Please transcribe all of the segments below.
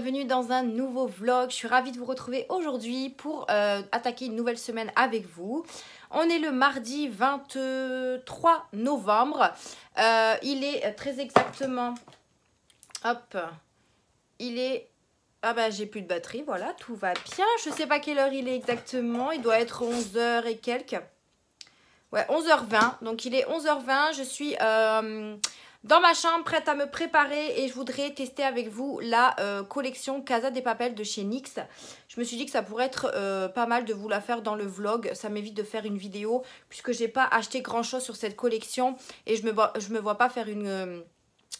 bienvenue dans un nouveau vlog. Je suis ravie de vous retrouver aujourd'hui pour attaquer une nouvelle semaine avec vous. On est le mardi 23 novembre. Il est très exactement... Hop, il est... Ah bah j'ai plus de batterie, voilà, tout va bien. Je sais pas quelle heure il est exactement, il doit être 11 h et quelques. Ouais, 11 h 20, donc il est 11 h 20, je suis dans ma chambre prête à me préparer et je voudrais tester avec vous la collection Casa de Papel de chez NYX. Je me suis dit que ça pourrait être pas mal de vous la faire dans le vlog, ça m'évite de faire une vidéo puisque j'ai pas acheté grand chose sur cette collection et je me vois pas faire une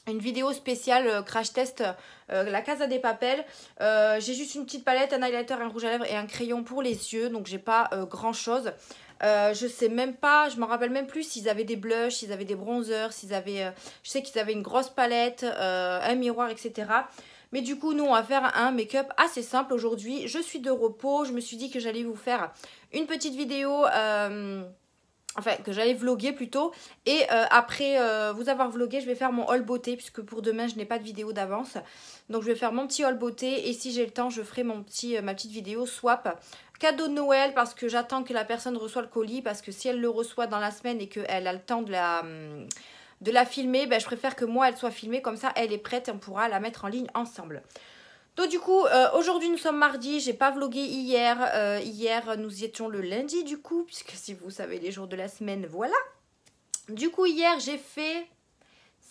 vidéo spéciale crash test la Casa de Papel. J'ai juste une petite palette, un highlighter, un rouge à lèvres et un crayon pour les yeux, donc j'ai pas grand chose. Je sais même pas, je m'en rappelle même plus s'ils avaient des blushs, s'ils avaient des bronzers, s'ils avaient, je sais qu'ils avaient une grosse palette, un miroir, etc. Mais du coup, nous, on va faire un make-up assez simple aujourd'hui. Je suis de repos, je me suis dit que j'allais vous faire une petite vidéo... Enfin, que j'allais vlogger plutôt. Et après vous avoir vlogué, je vais faire mon haul beauté. Puisque pour demain, je n'ai pas de vidéo d'avance. Donc, je vais faire mon petit haul beauté. Et si j'ai le temps, je ferai ma petite vidéo swap cadeau de Noël. Parce que j'attends que la personne reçoive le colis. Parce que si elle le reçoit dans la semaine et qu'elle a le temps de la filmer, ben, je préfère que moi, elle soit filmée. Comme ça, elle est prête et on pourra la mettre en ligne ensemble. Donc du coup, aujourd'hui nous sommes mardi, j'ai pas vlogué hier. Hier nous y étions le lundi du coup, puisque si vous savez les jours de la semaine, voilà. Du coup hier j'ai fait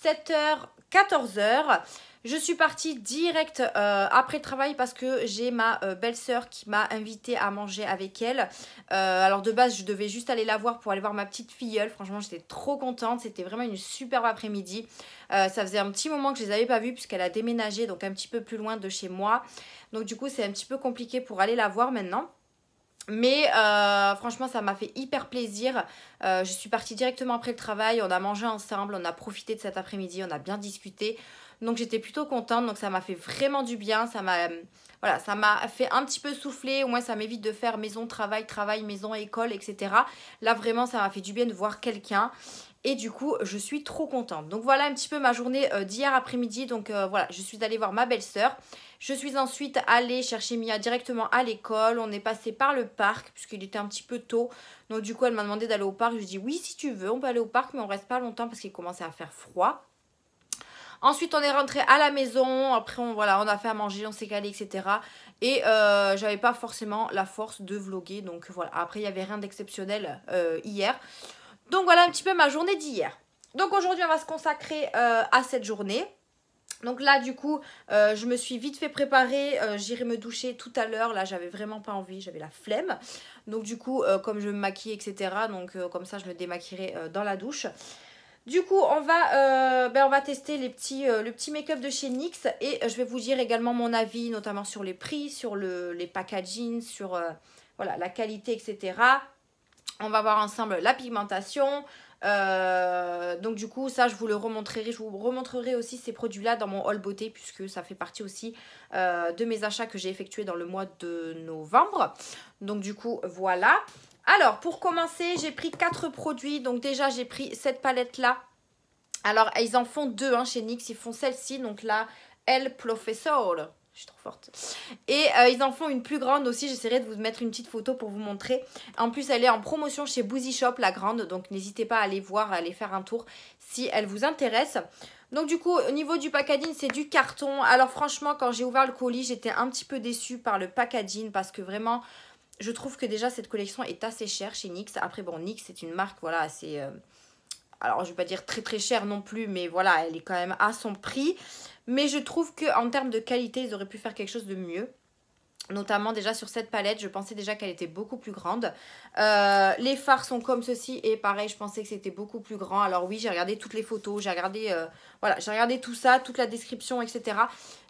7 h, 14 h. Je suis partie direct après le travail parce que j'ai ma belle-sœur qui m'a invitée à manger avec elle. Alors de base, je devais juste aller la voir pour aller voir ma petite filleule. Franchement, j'étais trop contente. C'était vraiment une superbe après-midi. Ça faisait un petit moment que je les avais pas vues puisqu'elle a déménagé, donc un petit peu plus loin de chez moi. Donc du coup, c'est un petit peu compliqué pour aller la voir maintenant. Mais franchement ça m'a fait hyper plaisir. Je suis partie directement après le travail, on a mangé ensemble, on a profité de cet après-midi, on a bien discuté. Donc j'étais plutôt contente, donc ça m'a fait vraiment du bien. Ça m'a voilà, ça m'a fait un petit peu souffler, au moins ça m'évite de faire maison, travail, travail, maison, école, etc. Là vraiment ça m'a fait du bien de voir quelqu'un. Et du coup, je suis trop contente. Donc voilà un petit peu ma journée d'hier après-midi. Donc voilà, je suis allée voir ma belle-sœur. Je suis ensuite allée chercher Mia directement à l'école. On est passé par le parc puisqu'il était un petit peu tôt. Donc du coup, elle m'a demandé d'aller au parc. Je lui ai dit oui, si tu veux, on peut aller au parc, mais on reste pas longtemps parce qu'il commençait à faire froid. Ensuite, on est rentré à la maison. Après, on a fait à manger, on s'est calé, etc. Et j'avais pas forcément la force de vlogger. Donc voilà, après, il n'y avait rien d'exceptionnel hier. Donc voilà un petit peu ma journée d'hier. Donc aujourd'hui on va se consacrer à cette journée. Donc là du coup je me suis vite fait préparer, j'irai me doucher tout à l'heure. Là j'avais vraiment pas envie, j'avais la flemme. Donc du coup comme je me maquille etc. Donc comme ça je me démaquillerai dans la douche. Du coup on va tester le petit make-up de chez NYX. Et je vais vous dire également mon avis notamment sur les prix, sur les packaging, sur voilà, la qualité etc. On va voir ensemble la pigmentation. Donc du coup ça je vous le remontrerai. Je vous remontrerai aussi ces produits là dans mon haul beauté puisque ça fait partie aussi de mes achats que j'ai effectués dans le mois de novembre. Donc du coup voilà. Alors pour commencer j'ai pris 4 produits. Donc déjà j'ai pris cette palette là. Alors ils en font 2 hein, chez NYX. Ils font celle-ci donc là El Professor. Je suis trop forte. Et ils en font une plus grande aussi. J'essaierai de vous mettre une petite photo pour vous montrer. En plus, elle est en promotion chez Boozy Shop, la grande. Donc, n'hésitez pas à aller voir, à aller faire un tour si elle vous intéresse. Donc, du coup, au niveau du packaging, c'est du carton. Alors, franchement, quand j'ai ouvert le colis, j'étais un petit peu déçue par le packaging. Parce que vraiment, je trouve que déjà, cette collection est assez chère chez NYX. Après, bon, NYX, c'est une marque, voilà, assez... alors, je ne vais pas dire très très chère non plus. Mais voilà, elle est quand même à son prix. Mais je trouve qu'en termes de qualité, ils auraient pu faire quelque chose de mieux. Notamment déjà sur cette palette, je pensais déjà qu'elle était beaucoup plus grande. Les fards sont comme ceci et pareil, je pensais que c'était beaucoup plus grand. Alors oui, j'ai regardé toutes les photos, j'ai regardé, voilà, j'ai regardé tout ça, toute la description, etc.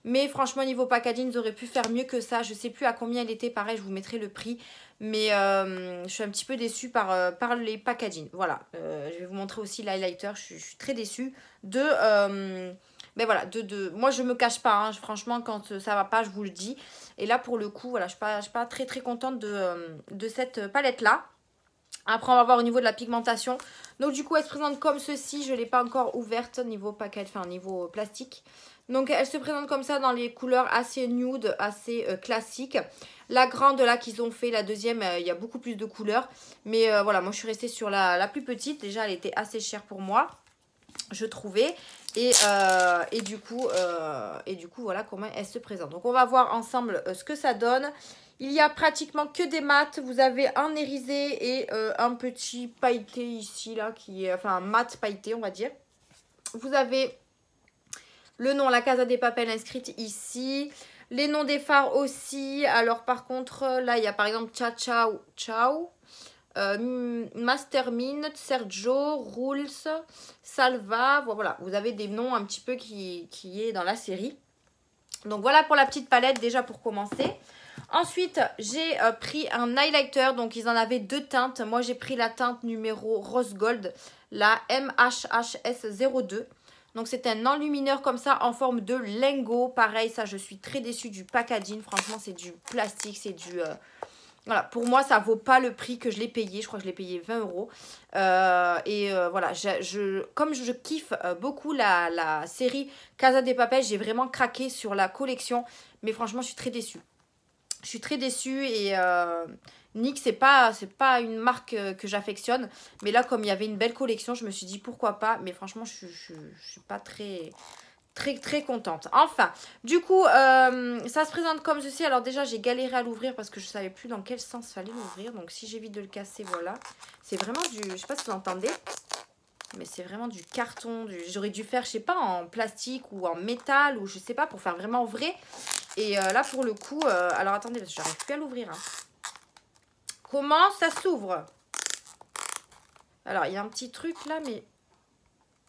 Mais franchement, niveau packaging, ils auraient pu faire mieux que ça. Je sais plus à combien elle était, pareil, je vous mettrai le prix. Mais je suis un petit peu déçue par les packaging. Voilà, je vais vous montrer aussi l'highlighter, je suis très déçue de... mais voilà, moi je me cache pas, hein. Franchement quand ça va pas je vous le dis. Et là pour le coup, voilà, je suis pas très très contente de cette palette là. Après, on va voir au niveau de la pigmentation. Donc, du coup, elle se présente comme ceci. Je ne l'ai pas encore ouverte niveau paquet, enfin, niveau plastique. Donc, elle se présente comme ça dans les couleurs assez nude, assez classiques. La grande, là, qu'ils ont fait, la deuxième, il y a beaucoup plus de couleurs. Mais voilà, moi, je suis restée sur la plus petite. Déjà, elle était assez chère pour moi, je trouvais. Et du coup, voilà comment elle se présente. Donc, on va voir ensemble ce que ça donne. Il y a pratiquement que des mats. Vous avez un irisé et un petit pailleté ici, là, qui est, enfin, un mat pailleté, on va dire. Vous avez le nom, la Casa de Papel inscrite ici. Les noms des fards aussi. Alors, par contre, là, il y a par exemple Ciao Ciao. Mastermint, Sergio, Rules, Salva. Voilà, vous avez des noms un petit peu qui est dans la série. Donc, voilà pour la petite palette, déjà pour commencer. Ensuite, j'ai pris un highlighter. Donc, ils en avaient deux teintes. Moi, j'ai pris la teinte numéro Rose Gold, la MHHS02. Donc, c'est un enlumineur comme ça en forme de lingot. Pareil, ça, je suis très déçue du packaging. Franchement, c'est du plastique, c'est du... Voilà, pour moi, ça vaut pas le prix que je l'ai payé. Je crois que je l'ai payé 20 €. Voilà, comme je kiffe beaucoup la série Casa de Papel, j'ai vraiment craqué sur la collection. Mais franchement, je suis très déçue. Je suis très déçue et NYX, c'est pas une marque que j'affectionne. Mais là, comme il y avait une belle collection, je me suis dit pourquoi pas. Mais franchement, je suis pas très contente. Enfin, du coup, ça se présente comme ceci. Alors déjà, j'ai galéré à l'ouvrir parce que je savais plus dans quel sens fallait l'ouvrir. Donc si j'évite de le casser, voilà. C'est vraiment du... Je sais pas si vous entendez, mais c'est vraiment du carton. J'aurais dû faire, je sais pas, en plastique ou en métal ou je sais pas, pour faire vraiment vrai. Et là, pour le coup... alors attendez, parce que j'arrive plus à l'ouvrir. Hein. Comment ça s'ouvre? Alors, il y a un petit truc là, mais...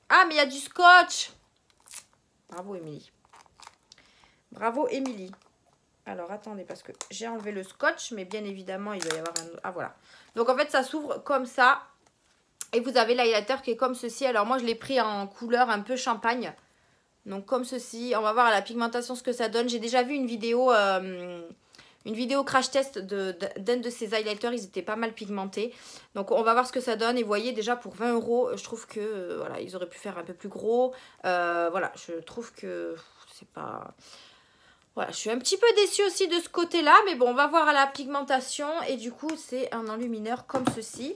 Ah, mais il y a du scotch! Bravo, Émilie. Bravo, Émilie. Alors, attendez, parce que j'ai enlevé le scotch, mais bien évidemment, il doit y avoir un... Ah, voilà. Donc, en fait, ça s'ouvre comme ça. Et vous avez l'highlighter qui est comme ceci. Alors, moi, je l'ai pris en couleur un peu champagne. Donc, comme ceci. On va voir à la pigmentation ce que ça donne. J'ai déjà vu une vidéo crash test d'un de ces highlighters. Ils étaient pas mal pigmentés. Donc, on va voir ce que ça donne. Et vous voyez, déjà, pour 20 €, je trouve que... voilà, ils auraient pu faire un peu plus gros. Voilà, je trouve que... c'est pas... Voilà, je suis un petit peu déçue aussi de ce côté-là. Mais bon, on va voir à la pigmentation. Et du coup, c'est un enlumineur comme ceci.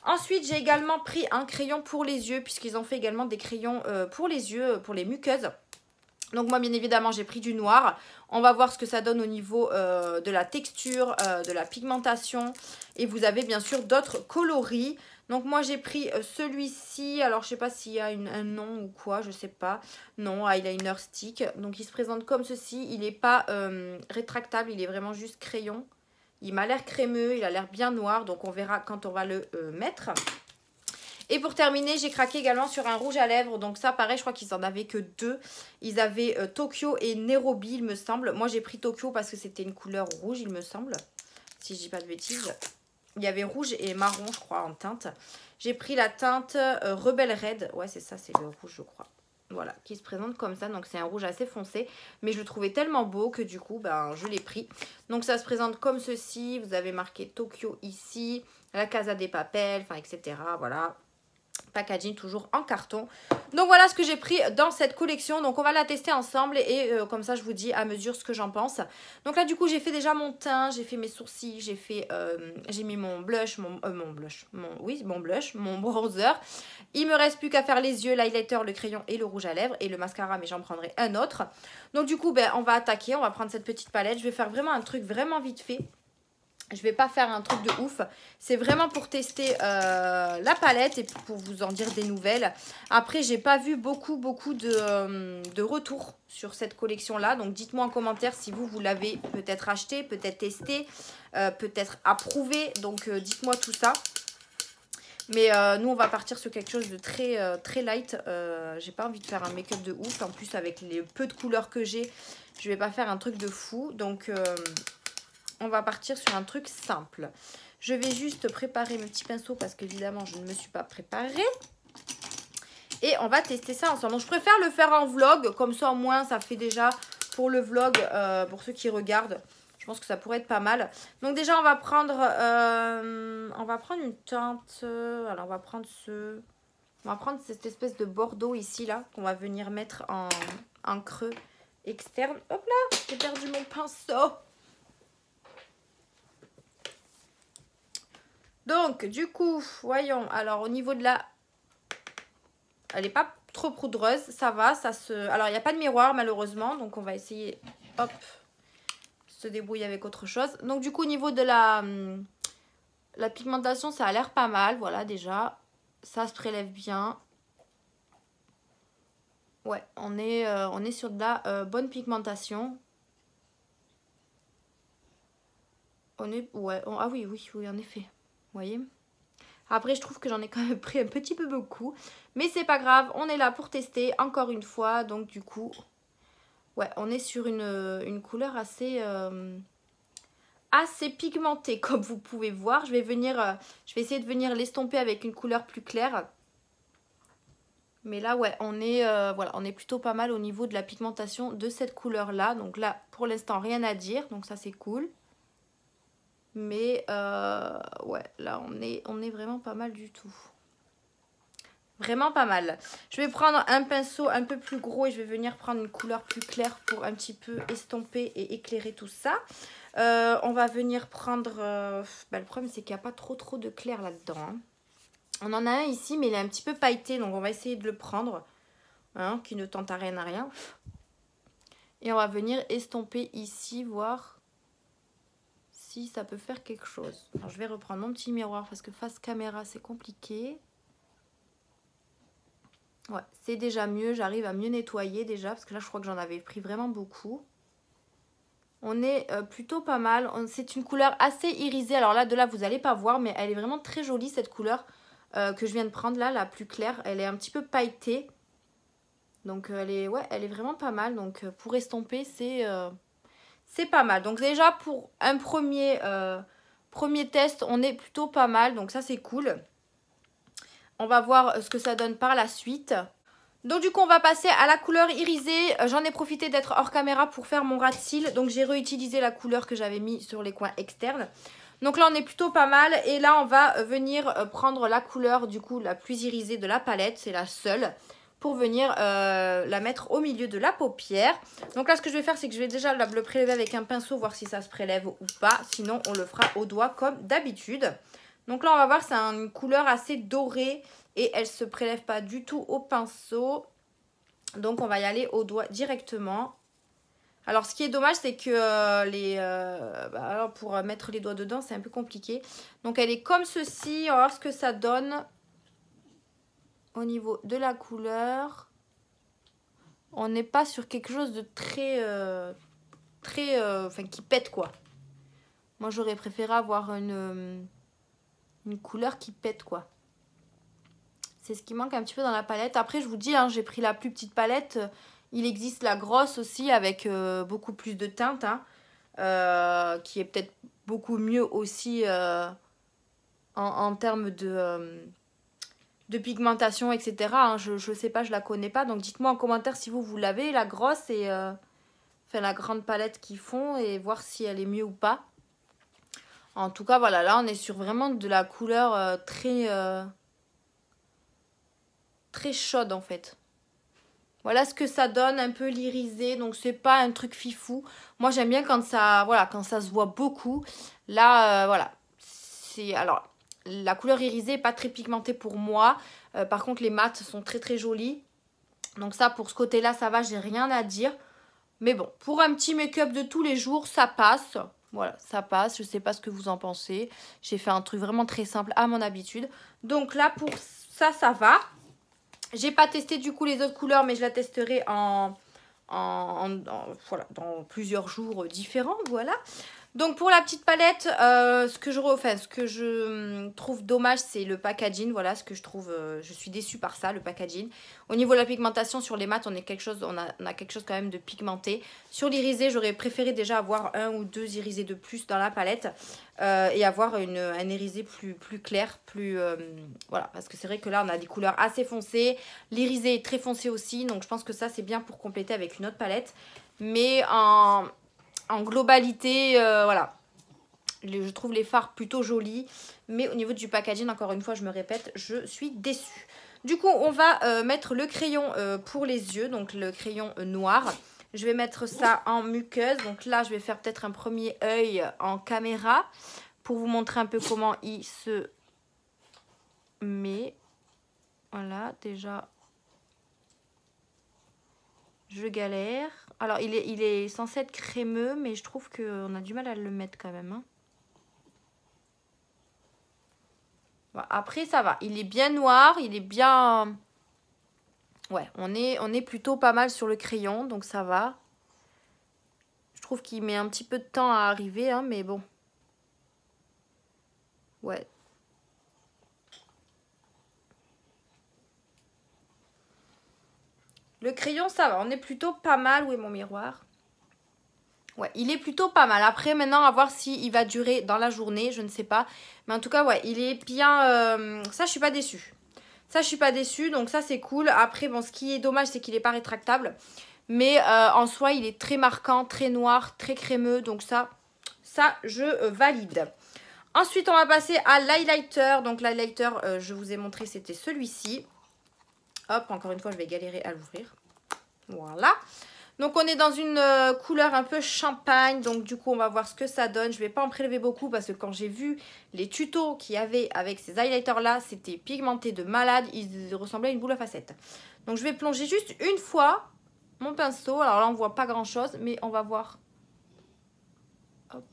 Ensuite, j'ai également pris un crayon pour les yeux. Puisqu'ils ont fait également des crayons pour les yeux, pour les muqueuses. Donc moi, bien évidemment, j'ai pris du noir. On va voir ce que ça donne au niveau de la texture, de la pigmentation. Et vous avez bien sûr d'autres coloris. Donc moi, j'ai pris celui-ci. Alors, je sais pas s'il y a un nom ou quoi, je sais pas. Non, eyeliner stick. Donc, il se présente comme ceci. Il n'est pas rétractable, il est vraiment juste crayon. Il m'a l'air crémeux, il a l'air bien noir. Donc, on verra quand on va le mettre. Et pour terminer, j'ai craqué également sur un rouge à lèvres. Donc ça, pareil, je crois qu'ils en avaient que deux. Ils avaient Tokyo et Nairobi, il me semble. Moi, j'ai pris Tokyo parce que c'était une couleur rouge, il me semble. Si je dis pas de bêtises. Il y avait rouge et marron, je crois, en teinte. J'ai pris la teinte Rebel Red. Ouais, c'est ça, c'est le rouge, je crois. Voilà, qui se présente comme ça. Donc, c'est un rouge assez foncé. Mais je le trouvais tellement beau que du coup, ben, je l'ai pris. Donc, ça se présente comme ceci. Vous avez marqué Tokyo ici. La Casa de Papel, enfin, etc. Voilà. Packaging toujours en carton. Donc voilà ce que j'ai pris dans cette collection. Donc on va la tester ensemble et comme ça je vous dis à mesure ce que j'en pense. Donc là du coup j'ai fait déjà mon teint, j'ai fait mes sourcils, j'ai mis mon blush, mon blush, mon bronzer. Il me reste plus qu'à faire les yeux, l'highlighter, le crayon et le rouge à lèvres et le mascara, mais j'en prendrai un autre. Donc du coup on va attaquer, on va prendre cette petite palette. Je vais faire vraiment un truc vraiment vite fait. Je vais pas faire un truc de ouf. C'est vraiment pour tester la palette et pour vous en dire des nouvelles. Après, j'ai pas vu beaucoup de retours sur cette collection-là. Donc, dites-moi en commentaire si vous l'avez peut-être acheté, peut-être testé, peut-être approuvé. Donc, dites-moi tout ça. Mais nous, on va partir sur quelque chose de très light. J'ai pas envie de faire un make-up de ouf. En plus, avec les peu de couleurs que j'ai, je vais pas faire un truc de fou. Donc... on va partir sur un truc simple. Je vais juste préparer mes petits pinceaux parce qu'évidemment, je ne me suis pas préparée. Et on va tester ça ensemble. Donc, je préfère le faire en vlog. Comme ça, au moins, ça fait déjà pour le vlog, pour ceux qui regardent. Je pense que ça pourrait être pas mal. Donc déjà, on va prendre une teinte. Alors, on va prendre cette espèce de bordeaux ici, là, qu'on va venir mettre en creux externe. Hop là, j'ai perdu mon pinceau. Donc, du coup, voyons. Alors, au niveau de la... Elle n'est pas trop poudreuse, ça va. Alors, il n'y a pas de miroir, malheureusement. Donc, on va essayer, hop, se débrouiller avec autre chose. Donc, du coup, au niveau de la pigmentation, ça a l'air pas mal. Voilà, déjà. Ça se prélève bien. Ouais, on est sur de la bonne pigmentation. Ah oui, en effet. Vous voyez? Après, je trouve que j'en ai quand même pris un petit peu beaucoup. Mais c'est pas grave, on est là pour tester encore une fois. Donc du coup, ouais, on est sur une couleur assez pigmentée, comme vous pouvez voir. Je vais essayer de venir l'estomper avec une couleur plus claire. Mais là, ouais, on est plutôt pas mal au niveau de la pigmentation de cette couleur-là. Donc là, pour l'instant, rien à dire. Donc ça, c'est cool. Mais ouais, là on est vraiment pas mal du tout. Vraiment pas mal. Je vais prendre un pinceau un peu plus gros et je vais venir prendre une couleur plus claire pour un petit peu estomper et éclairer tout ça. On va venir prendre... le problème c'est qu'il n'y a pas trop de clair là-dedans. Hein. On en a un ici mais il est un petit peu pailleté donc on va essayer de le prendre. Hein, qui ne tente à rien. Et on va venir estomper ici, voir... si ça peut faire quelque chose. Alors, je vais reprendre mon petit miroir parce que face caméra, c'est compliqué. Ouais, c'est déjà mieux. J'arrive à mieux nettoyer déjà parce que là, je crois que j'en avais pris vraiment beaucoup. On est plutôt pas mal. C'est une couleur assez irisée. Alors là, de là, vous n'allez pas voir, mais elle est vraiment très jolie, cette couleur que je viens de prendre là, la plus claire. Elle est un petit peu pailletée. Donc, elle est vraiment pas mal. Donc, pour estomper, c'est pas mal. Donc déjà pour un premier test, on est plutôt pas mal. Donc ça c'est cool. On va voir ce que ça donne par la suite. Donc du coup on va passer à la couleur irisée. J'en ai profité d'être hors caméra pour faire mon ras de cils. Donc j'ai réutilisé la couleur que j'avais mis sur les coins externes. Donc là on est plutôt pas mal. Et là on va venir prendre la couleur du coup la plus irisée de la palette. C'est la seule. Pour venir la mettre au milieu de la paupière. Donc là ce que je vais faire c'est que je vais déjà le prélever avec un pinceau, voir si ça se prélève ou pas. Sinon on le fera au doigt comme d'habitude. Donc là on va voir c'est une couleur assez dorée et elle se prélève pas du tout au pinceau. Donc on va y aller au doigt directement. Alors ce qui est dommage c'est que alors pour mettre les doigts dedans c'est un peu compliqué. Donc elle est comme ceci, on va voir ce que ça donne. Au niveau de la couleur, on n'est pas sur quelque chose de enfin qui pète quoi. Moi j'aurais préféré avoir une couleur qui pète quoi. C'est ce qui manque un petit peu dans la palette. Après je vous dis, hein, j'ai pris la plus petite palette. Il existe la grosse aussi avec beaucoup plus de teintes. Hein, qui est peut-être beaucoup mieux aussi en termes de pigmentation, etc. Hein, je sais pas, je la connais pas. Donc dites-moi en commentaire si vous l'avez, la grosse et la grande palette qu'ils font et voir si elle est mieux ou pas. En tout cas, voilà, là on est sur vraiment de la couleur très chaude en fait. Voilà ce que ça donne, un peu l'irisé. Donc c'est pas un truc fifou. Moi j'aime bien quand ça se voit beaucoup. Là, voilà. Alors, la couleur irisée n'est pas très pigmentée pour moi. Par contre, les mats sont très jolis. Donc ça, pour ce côté-là, ça va, j'ai rien à dire. Mais bon, pour un petit make-up de tous les jours, ça passe. Voilà, ça passe. Je sais pas ce que vous en pensez. J'ai fait un truc vraiment très simple à mon habitude. Donc là, pour ça, ça va. J'ai pas testé du coup les autres couleurs, mais je la testerai voilà, dans plusieurs jours différents. Voilà. Donc pour la petite palette, ce que je trouve dommage, c'est le packaging. Voilà ce que je trouve, je suis déçue par ça, le packaging. Au niveau de la pigmentation, sur les mats, on a quelque chose quand même de pigmenté. Sur l'irisé, j'aurais préféré déjà avoir 1 ou 2 irisés de plus dans la palette. Et avoir un irisé plus clair, voilà. Parce que c'est vrai que là, on a des couleurs assez foncées. L'irisé est très foncé aussi, donc je pense que ça, c'est bien pour compléter avec une autre palette. Mais en globalité, voilà. Je trouve les fards plutôt jolis. Mais au niveau du packaging, encore une fois, je me répète, je suis déçue. Du coup, on va mettre le crayon pour les yeux. Donc, le crayon noir. Je vais mettre ça en muqueuse. Donc là, je vais faire peut-être un premier œil en caméra. Pour vous montrer un peu comment il se met. Voilà, déjà. Je galère. Alors, il est censé être crémeux, mais je trouve qu'on a du mal à le mettre quand même. Hein. Bon, après, ça va. Il est bien noir, il est bien... Ouais, on est plutôt pas mal sur le crayon, donc ça va. Je trouve qu'il met un petit peu de temps à arriver, hein, mais bon. Ouais. Le crayon, ça va. On est plutôt pas mal. Où est mon miroir? Ouais, il est plutôt pas mal. Après, maintenant, à voir s'il va durer dans la journée. Je ne sais pas. Mais en tout cas, ouais, il est bien... Ça, je suis pas déçue. Ça, je suis pas déçue. Donc, ça, c'est cool. Après, bon, ce qui est dommage, c'est qu'il n'est pas rétractable. Mais en soi, il est très marquant, très noir, très crémeux. Donc, ça je valide. Ensuite, on va passer à l'highlighter. Donc, l'highlighter, je vous ai montré, c'était celui-ci. Hop, encore une fois, je vais galérer à l'ouvrir. Voilà. Donc, on est dans une couleur un peu champagne. Donc, du coup, on va voir ce que ça donne. Je ne vais pas en prélever beaucoup parce que quand j'ai vu les tutos qu'il y avait avec ces highlighters-là, c'était pigmenté de malade. Ils ressemblaient à une boule à facettes. Donc, je vais plonger juste une fois mon pinceau. Alors là, on ne voit pas grand-chose, mais on va voir. Hop.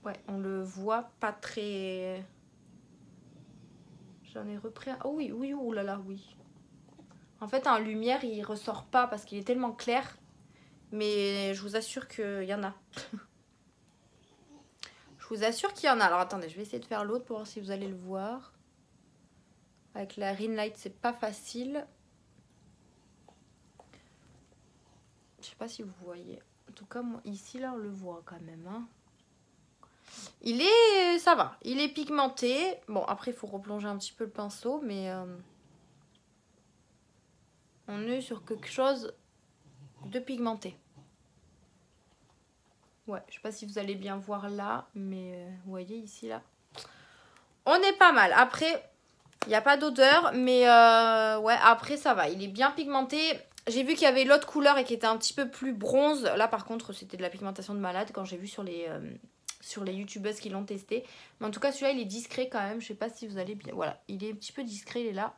Ouais, on le voit pas très... J'en ai repris un... Oh oui, oui, oh là là, oui. En fait, en lumière, il ressort pas parce qu'il est tellement clair. Mais je vous assure qu'il y en a. Je vous assure qu'il y en a. Alors, attendez, je vais essayer de faire l'autre pour voir si vous allez le voir. Avec la ring light, c'est pas facile. Je sais pas si vous voyez. En tout cas, moi, ici, là, on le voit quand même. Hein. Il est... Ça va. Il est pigmenté. Bon, après, il faut replonger un petit peu le pinceau, mais... on est sur quelque chose de pigmenté. Ouais, je sais pas si vous allez bien voir là, mais vous voyez ici, là. On est pas mal. Après, il n'y a pas d'odeur, mais ouais, après, ça va. Il est bien pigmenté. J'ai vu qu'il y avait l'autre couleur et qui était un petit peu plus bronze. Là, par contre, c'était de la pigmentation de malade quand j'ai vu sur les youtubeuses qui l'ont testé. Mais en tout cas, celui-là, il est discret quand même. Je sais pas si vous allez bien... Voilà, il est un petit peu discret, il est là.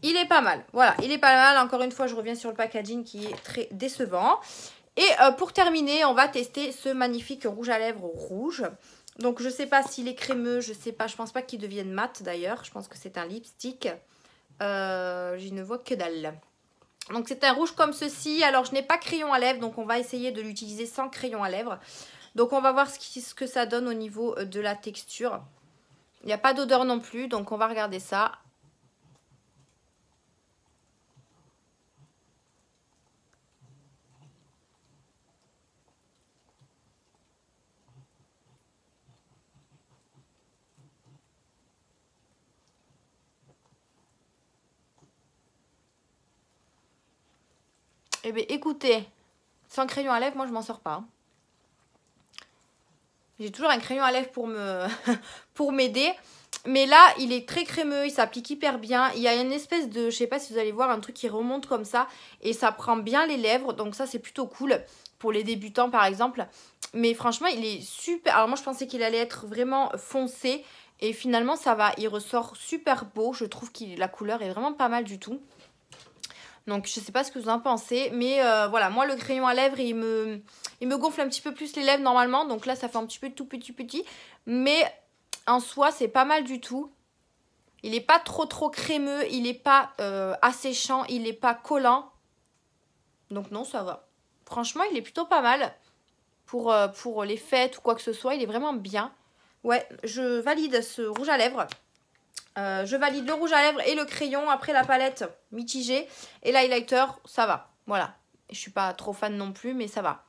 Il est pas mal. Voilà, il est pas mal. Encore une fois, je reviens sur le packaging qui est très décevant. Et pour terminer, on va tester ce magnifique rouge à lèvres rouge. Donc, je sais pas s'il est crémeux, je sais pas. Je pense pas qu'il devienne mat d'ailleurs. Je pense que c'est un lipstick. Je ne vois que dalle. Donc, c'est un rouge comme ceci. Alors, je n'ai pas crayon à lèvres, donc on va essayer de l'utiliser sans crayon à lèvres. Donc, on va voir ce que ça donne au niveau de la texture. Il n'y a pas d'odeur non plus, donc on va regarder ça. Eh bien, écoutez, sans crayon à lèvres, moi, je m'en sors pas. J'ai toujours un crayon à lèvres pour m'aider. Mais là, il est très crémeux, il s'applique hyper bien. Il y a une espèce de, je sais pas si vous allez voir, un truc qui remonte comme ça. Et ça prend bien les lèvres. Donc ça, c'est plutôt cool pour les débutants, par exemple. Mais franchement, il est super. Alors moi, je pensais qu'il allait être vraiment foncé. Et finalement, ça va. Il ressort super beau. Je trouve que la couleur est vraiment pas mal du tout. Donc, je sais pas ce que vous en pensez. Mais voilà, moi, le crayon à lèvres, il me gonfle un petit peu plus les lèvres normalement. Donc là, ça fait un petit peu tout petit. Mais en soi, c'est pas mal du tout. Il n'est pas trop crémeux. Il n'est pas asséchant. Il n'est pas collant. Donc non, ça va. Franchement, il est plutôt pas mal. Pour les fêtes ou quoi que ce soit. Il est vraiment bien. Ouais, je valide ce rouge à lèvres. Je valide le rouge à lèvres et le crayon. Après la palette, mitigée. Et l'highlighter, ça va. Voilà. Je suis pas trop fan non plus, mais ça va.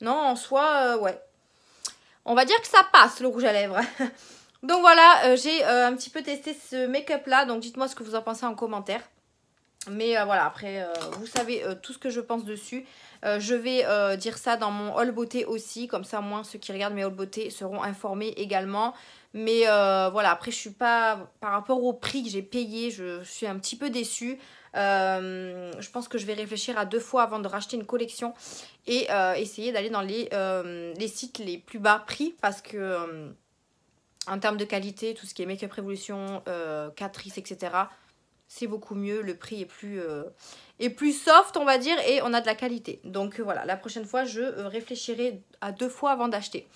Non, en soi, ouais. On va dire que ça passe, le rouge à lèvres. Donc voilà, j'ai un petit peu testé ce make-up là. Donc dites-moi ce que vous en pensez en commentaire. Mais voilà, après, vous savez tout ce que je pense dessus. Je vais dire ça dans mon haul beauté aussi. Comme ça, au moins, ceux qui regardent mes haul beauté seront informés également. Mais voilà, après, je suis pas... Par rapport au prix que j'ai payé, je suis un petit peu déçue. Je pense que je vais réfléchir à 2 fois avant de racheter une collection. Et essayer d'aller dans les sites les plus bas prix. Parce que en termes de qualité, tout ce qui est Make Up Revolution, Catrice, etc., c'est beaucoup mieux, le prix est plus soft, on va dire, et on a de la qualité. Donc voilà, la prochaine fois, je réfléchirai à 2 fois avant d'acheter.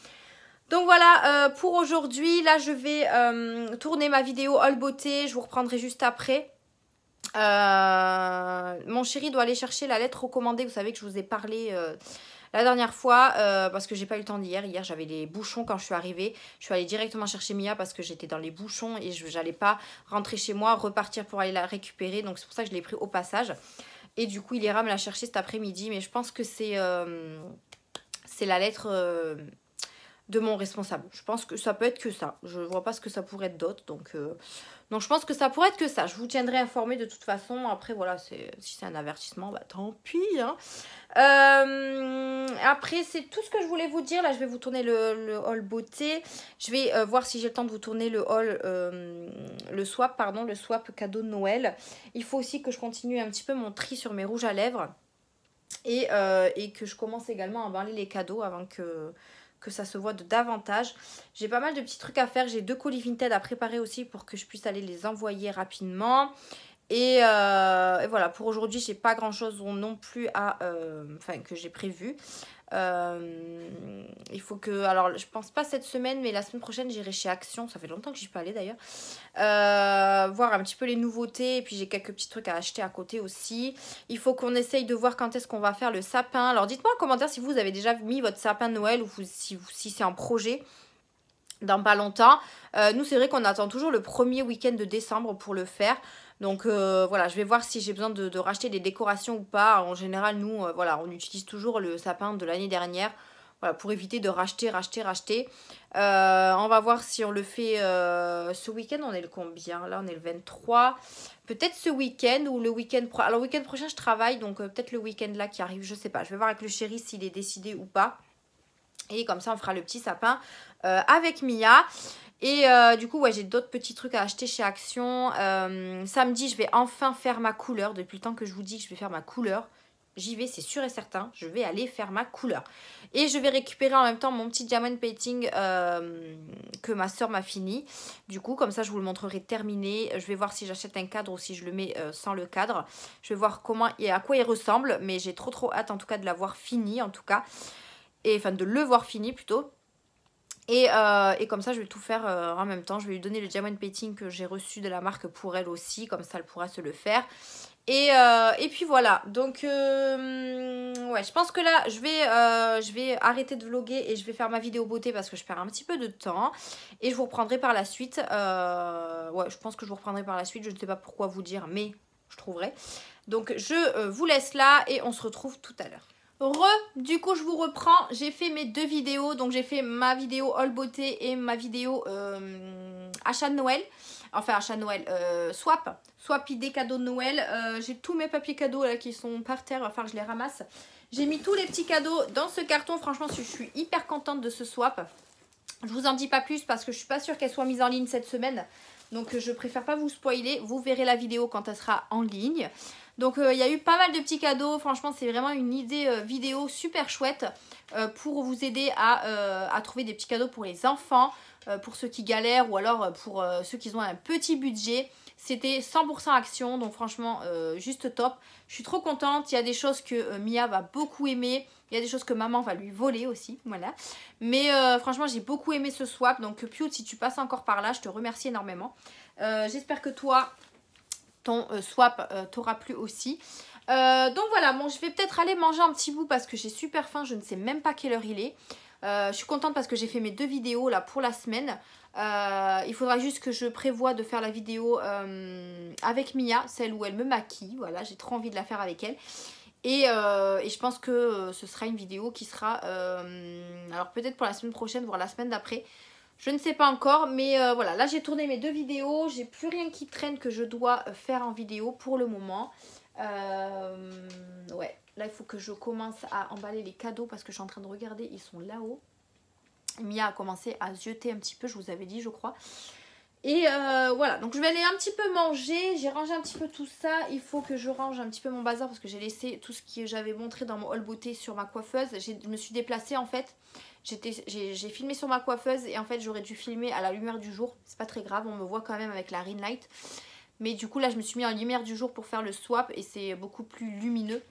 Donc voilà, pour aujourd'hui, là, je vais tourner ma vidéo haul beauté. Je vous reprendrai juste après. Mon chéri doit aller chercher la lettre recommandée. Vous savez que je vous ai parlé la dernière fois, parce que j'ai pas eu le temps d'hier. Hier, j'avais les bouchons quand je suis arrivée. Je suis allée directement chercher Mia parce que j'étais dans les bouchons et je n'allais pas rentrer chez moi, repartir pour aller la récupérer. Donc c'est pour ça que je l'ai pris au passage. Et du coup, il ira me la chercher cet après-midi. Mais je pense que c'est la lettre de mon responsable. Je pense que ça peut être que ça. Je vois pas ce que ça pourrait être d'autre. Donc je pense que ça pourrait être que ça. Je vous tiendrai informé de toute façon. Après, voilà, si c'est un avertissement, bah tant pis. Hein. Après, c'est tout ce que je voulais vous dire. Là, je vais vous tourner le haul beauté. Je vais voir si j'ai le temps de vous tourner le haul, le swap cadeau de Noël. Il faut aussi que je continue un petit peu mon tri sur mes rouges à lèvres. Et que je commence également à emballer les cadeaux avant que ça se voit davantage. J'ai pas mal de petits trucs à faire. J'ai 2 colis Vinted à préparer aussi pour que je puisse aller les envoyer rapidement. Et voilà, pour aujourd'hui, j'ai pas grand chose non plus que j'ai prévu. Il faut que, alors je pense pas cette semaine, mais la semaine prochaine j'irai chez Action, ça fait longtemps que j'y suis pas allée d'ailleurs, voir un petit peu les nouveautés, et puis j'ai quelques petits trucs à acheter à côté aussi. Il faut qu'on essaye de voir quand est-ce qu'on va faire le sapin. Alors dites-moi en commentaire si vous avez déjà mis votre sapin de Noël ou si c'est un projet dans pas longtemps. Nous c'est vrai qu'on attend toujours le premier week-end de décembre pour le faire. Donc voilà, je vais voir si j'ai besoin de racheter des décorations ou pas. En général, nous, voilà, on utilise toujours le sapin de l'année dernière. Voilà, pour éviter de racheter. On va voir si on le fait ce week-end. On est le combien? Là, on est le 23. Peut-être ce week-end ou le week-end prochain. Alors, le week-end prochain, je travaille. Donc, peut-être le week-end là qui arrive. Je sais pas. Je vais voir avec le chéri s'il est décidé ou pas. Et comme ça, on fera le petit sapin avec Mia. Et du coup, ouais, j'ai d'autres petits trucs à acheter chez Action. Samedi, je vais enfin faire ma couleur. Depuis le temps que je vous dis que je vais faire ma couleur, j'y vais, c'est sûr et certain. Je vais aller faire ma couleur. Et je vais récupérer en même temps mon petit diamond painting que ma soeur m'a fini. Du coup, comme ça, je vous le montrerai terminé. Je vais voir si j'achète un cadre ou si je le mets sans le cadre. Je vais voir comment et à quoi il ressemble. Mais j'ai trop hâte en tout cas de l'avoir fini en tout cas. Et enfin de le voir fini plutôt. Et comme ça, je vais tout faire en même temps. Je vais lui donner le diamond painting que j'ai reçu de la marque pour elle aussi. Comme ça, elle pourra se le faire. Et puis voilà. Donc, ouais, je pense que là, je vais arrêter de vlogger et je vais faire ma vidéo beauté parce que je perds un petit peu de temps. Et je vous reprendrai par la suite. Ouais, je pense que je vous reprendrai par la suite. Je ne sais pas pourquoi vous dire, mais je trouverai. Donc, je vous laisse là et on se retrouve tout à l'heure. Du coup je vous reprends, j'ai fait mes 2 vidéos, donc j'ai fait ma vidéo haul beauté et ma vidéo achat de Noël, enfin achat de Noël, swap idée cadeau de Noël. J'ai tous mes papiers cadeaux là qui sont par terre, enfin je les ramasse. J'ai mis tous les petits cadeaux dans ce carton, franchement je suis hyper contente de ce swap. Je vous en dis pas plus parce que je suis pas sûre qu'elle soit mise en ligne cette semaine. Donc je préfère pas vous spoiler, vous verrez la vidéo quand elle sera en ligne. Donc il y a eu pas mal de petits cadeaux, franchement c'est vraiment une idée vidéo super chouette pour vous aider à trouver des petits cadeaux pour les enfants, pour ceux qui galèrent ou alors pour ceux qui ont un petit budget. C'était 100% action, donc franchement juste top. Je suis trop contente, il y a des choses que Mia va beaucoup aimer, il y a des choses que maman va lui voler aussi, voilà. Mais franchement j'ai beaucoup aimé ce swap, donc Piu, si tu passes encore par là, je te remercie énormément. J'espère que toi, ton swap t'aura plu aussi. Donc voilà, bon, je vais peut-être aller manger un petit bout parce que j'ai super faim, je ne sais même pas quelle heure il est. Je suis contente parce que j'ai fait mes 2 vidéos là pour la semaine. Il faudra juste que je prévoie de faire la vidéo avec Mia, celle où elle me maquille. Voilà, j'ai trop envie de la faire avec elle. Et je pense que ce sera une vidéo qui sera, alors peut-être pour la semaine prochaine, voire la semaine d'après. Je ne sais pas encore, mais voilà, là j'ai tourné mes 2 vidéos, j'ai plus rien qui traîne que je dois faire en vidéo pour le moment. Ouais, là il faut que je commence à emballer les cadeaux parce que je suis en train de regarder, ils sont là-haut. Mia a commencé à zioter un petit peu, je vous avais dit je crois. Et voilà, donc je vais aller un petit peu manger, j'ai rangé un petit peu tout ça. Il faut que je range un petit peu mon bazar parce que j'ai laissé tout ce que j'avais montré dans mon haul beauté sur ma coiffeuse. Je me suis déplacée en fait. J'ai filmé sur ma coiffeuse et en fait j'aurais dû filmer à la lumière du jour. C'est pas très grave, on me voit quand même avec la ring light. Mais du coup là je me suis mis en lumière du jour pour faire le swap et c'est beaucoup plus lumineux.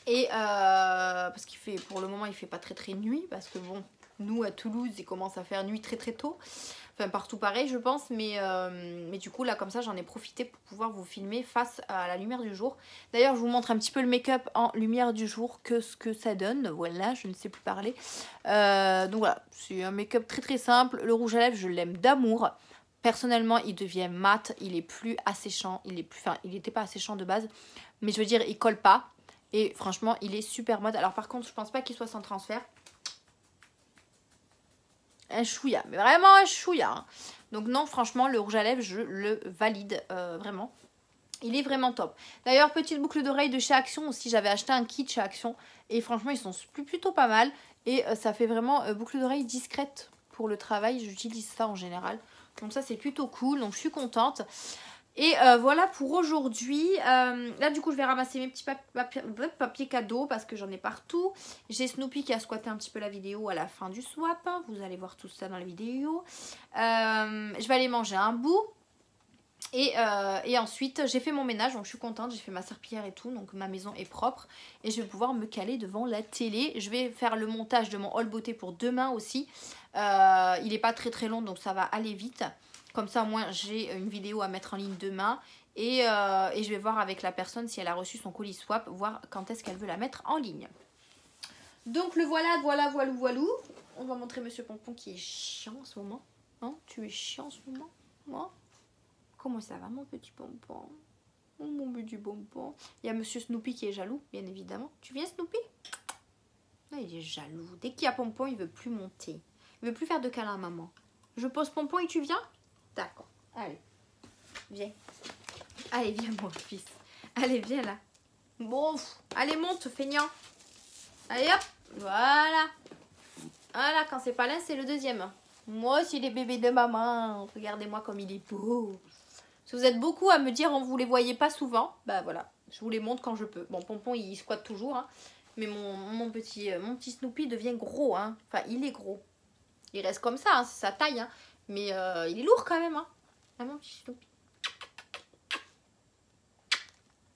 Et parce qu'il fait, pour le moment il fait pas très nuit parce que bon, nous à Toulouse il commence à faire nuit très tôt. Enfin partout pareil je pense, mais du coup là comme ça j'en ai profité pour pouvoir vous filmer face à la lumière du jour. D'ailleurs je vous montre un petit peu le make-up en lumière du jour, que ce que ça donne. Voilà, je ne sais plus parler. Donc voilà, c'est un make-up très simple. Le rouge à lèvres je l'aime d'amour. Personnellement il devient mat, il est plus asséchant, il n'était pas asséchant de base, mais je veux dire il colle pas. Et franchement il est super mode. Alors par contre je pense pas qu'il soit sans transfert. Un chouïa, mais vraiment un chouïa. Hein. Donc non, franchement, le rouge à lèvres, je le valide vraiment. Il est vraiment top. D'ailleurs, petite boucle d'oreille de chez Action aussi. J'avais acheté un kit chez Action. Et franchement, ils sont plutôt pas mal. Et ça fait vraiment boucle d'oreille discrète pour le travail. J'utilise ça en général. Donc ça, c'est plutôt cool. Donc je suis contente. Et voilà pour aujourd'hui. Là du coup je vais ramasser mes petits papiers cadeaux parce que j'en ai partout. J'ai Snoopy qui a squatté un petit peu la vidéo à la fin du swap. Vous allez voir tout ça dans la vidéo. Je vais aller manger un bout. Et ensuite j'ai fait mon ménage, donc je suis contente, j'ai fait ma serpillière et tout, donc ma maison est propre. Et je vais pouvoir me caler devant la télé. Je vais faire le montage de mon haul beauté pour demain aussi. Il n'est pas très long donc ça va aller vite. Comme ça, au moins, j'ai une vidéo à mettre en ligne demain. Et je vais voir avec la personne si elle a reçu son colis swap, voir quand est-ce qu'elle veut la mettre en ligne. Donc, le voilà, voilou. On va montrer Monsieur Pompon qui est chiant en ce moment. Hein, tu es chiant en ce moment? Moi? Comment ça va, mon petit Pompon? Oh, mon petit Pompon. Il y a Monsieur Snoopy qui est jaloux, bien évidemment. Tu viens, Snoopy? Ah, il est jaloux. Dès qu'il y a Pompon, il veut plus monter. Il veut plus faire de câlin à maman. Je pose Pompon et tu viens? D'accord. Allez. Viens. Allez, viens, mon fils. Allez, viens là. Bon. Allez, monte, feignant. Allez, hop. Voilà. Voilà, quand c'est pas l'un, c'est le deuxième. Moi aussi, les bébés de maman. Regardez-moi comme il est beau. Si vous êtes beaucoup à me dire, on vous les voyait pas souvent. Bah voilà. Je vous les montre quand je peux. Bon, Pompon, il squatte toujours. Hein. Mais mon petit Snoopy devient gros. Hein. Enfin, il est gros. Il reste comme ça, hein, c'est sa taille. Hein. Mais il est lourd quand même, hein. Ah, mon petit Snoopy.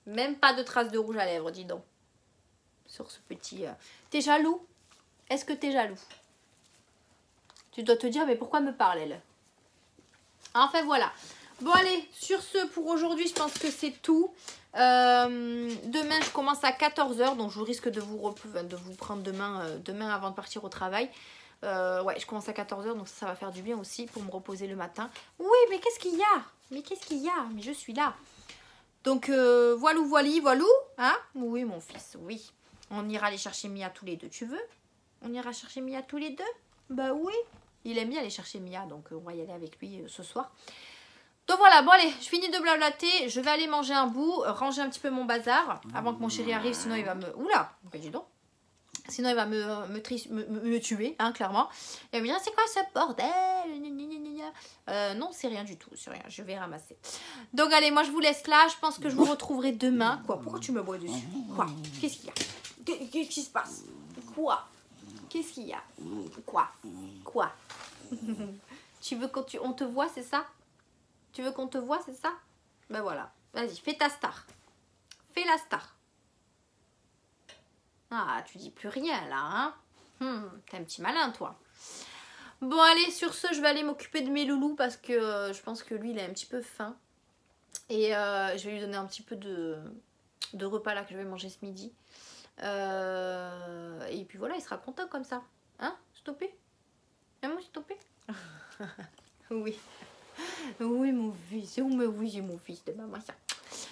Même pas de traces de rouge à lèvres, dis donc. Sur ce petit... T'es jaloux? Est-ce que t'es jaloux? Tu dois te dire, mais pourquoi me parle, elle? Enfin, voilà. Bon, allez, sur ce, pour aujourd'hui, je pense que c'est tout. Demain, je commence à 14 h, donc je risque de vous prendre demain avant de partir au travail. Ouais, je commence à 14 h, donc ça va faire du bien aussi pour me reposer le matin. Oui, mais qu'est-ce qu'il y a? Mais qu'est-ce qu'il y a? Mais je suis là. Donc, voilou, hein? Oui, mon fils, oui. On ira aller chercher Mia tous les deux, tu veux? On ira chercher Mia tous les deux? Bah oui. Il aime bien aller chercher Mia, donc on va y aller avec lui ce soir. Donc voilà, bon allez, je finis de blablater. Je vais aller manger un bout, ranger un petit peu mon bazar avant que mon chéri arrive, sinon il va me... Oula, dis donc. Sinon il va me tuer, hein, clairement. Il va me dire, c'est quoi ce bordel? Non, c'est rien du tout, c'est rien, je vais ramasser. Donc allez, moi je vous laisse là, je pense que je vous retrouverai demain. Quoi? Pourquoi tu me bois dessus? Quoi? Qu'est-ce qu'il y a? Qu'est-ce qui se passe? Quoi? Qu'est-ce qu'il y a? Quoi? Tu veux qu'on te voit, c'est ça? Tu veux qu'on te voit, c'est ça? Ben voilà, vas-y, fais ta star. Fais la star. Ah, tu dis plus rien là, hein? T'es un petit malin, toi. Bon, allez, sur ce, je vais aller m'occuper de mes loulous parce que je pense que lui, il a un petit peu faim. Et je vais lui donner un petit peu de repas là que je vais manger ce midi. Et puis voilà, il sera content comme ça. Hein, Snoopy? Hein, mon Snoopy? Oui. Oui, mon fils. Oui, mon fils de maman.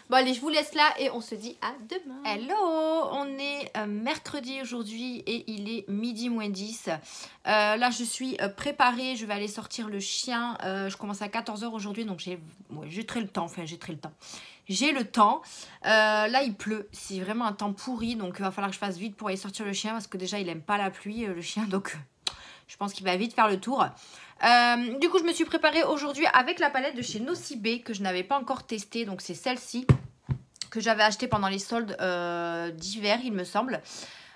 Bon allez, je vous laisse là et on se dit à demain. Hello, on est mercredi aujourd'hui et il est midi moins 10. Là je suis préparée, je vais aller sortir le chien. Je commence à 14 h aujourd'hui donc j'ai très le temps, J'ai le temps. Là il pleut, c'est vraiment un temps pourri donc il va falloir que je fasse vite pour aller sortir le chien parce que déjà il aime pas la pluie le chien donc je pense qu'il va vite faire le tour. Du coup je me suis préparée aujourd'hui avec la palette de chez Nocibé que je n'avais pas encore testée, donc c'est celle-ci que j'avais achetée pendant les soldes d'hiver il me semble,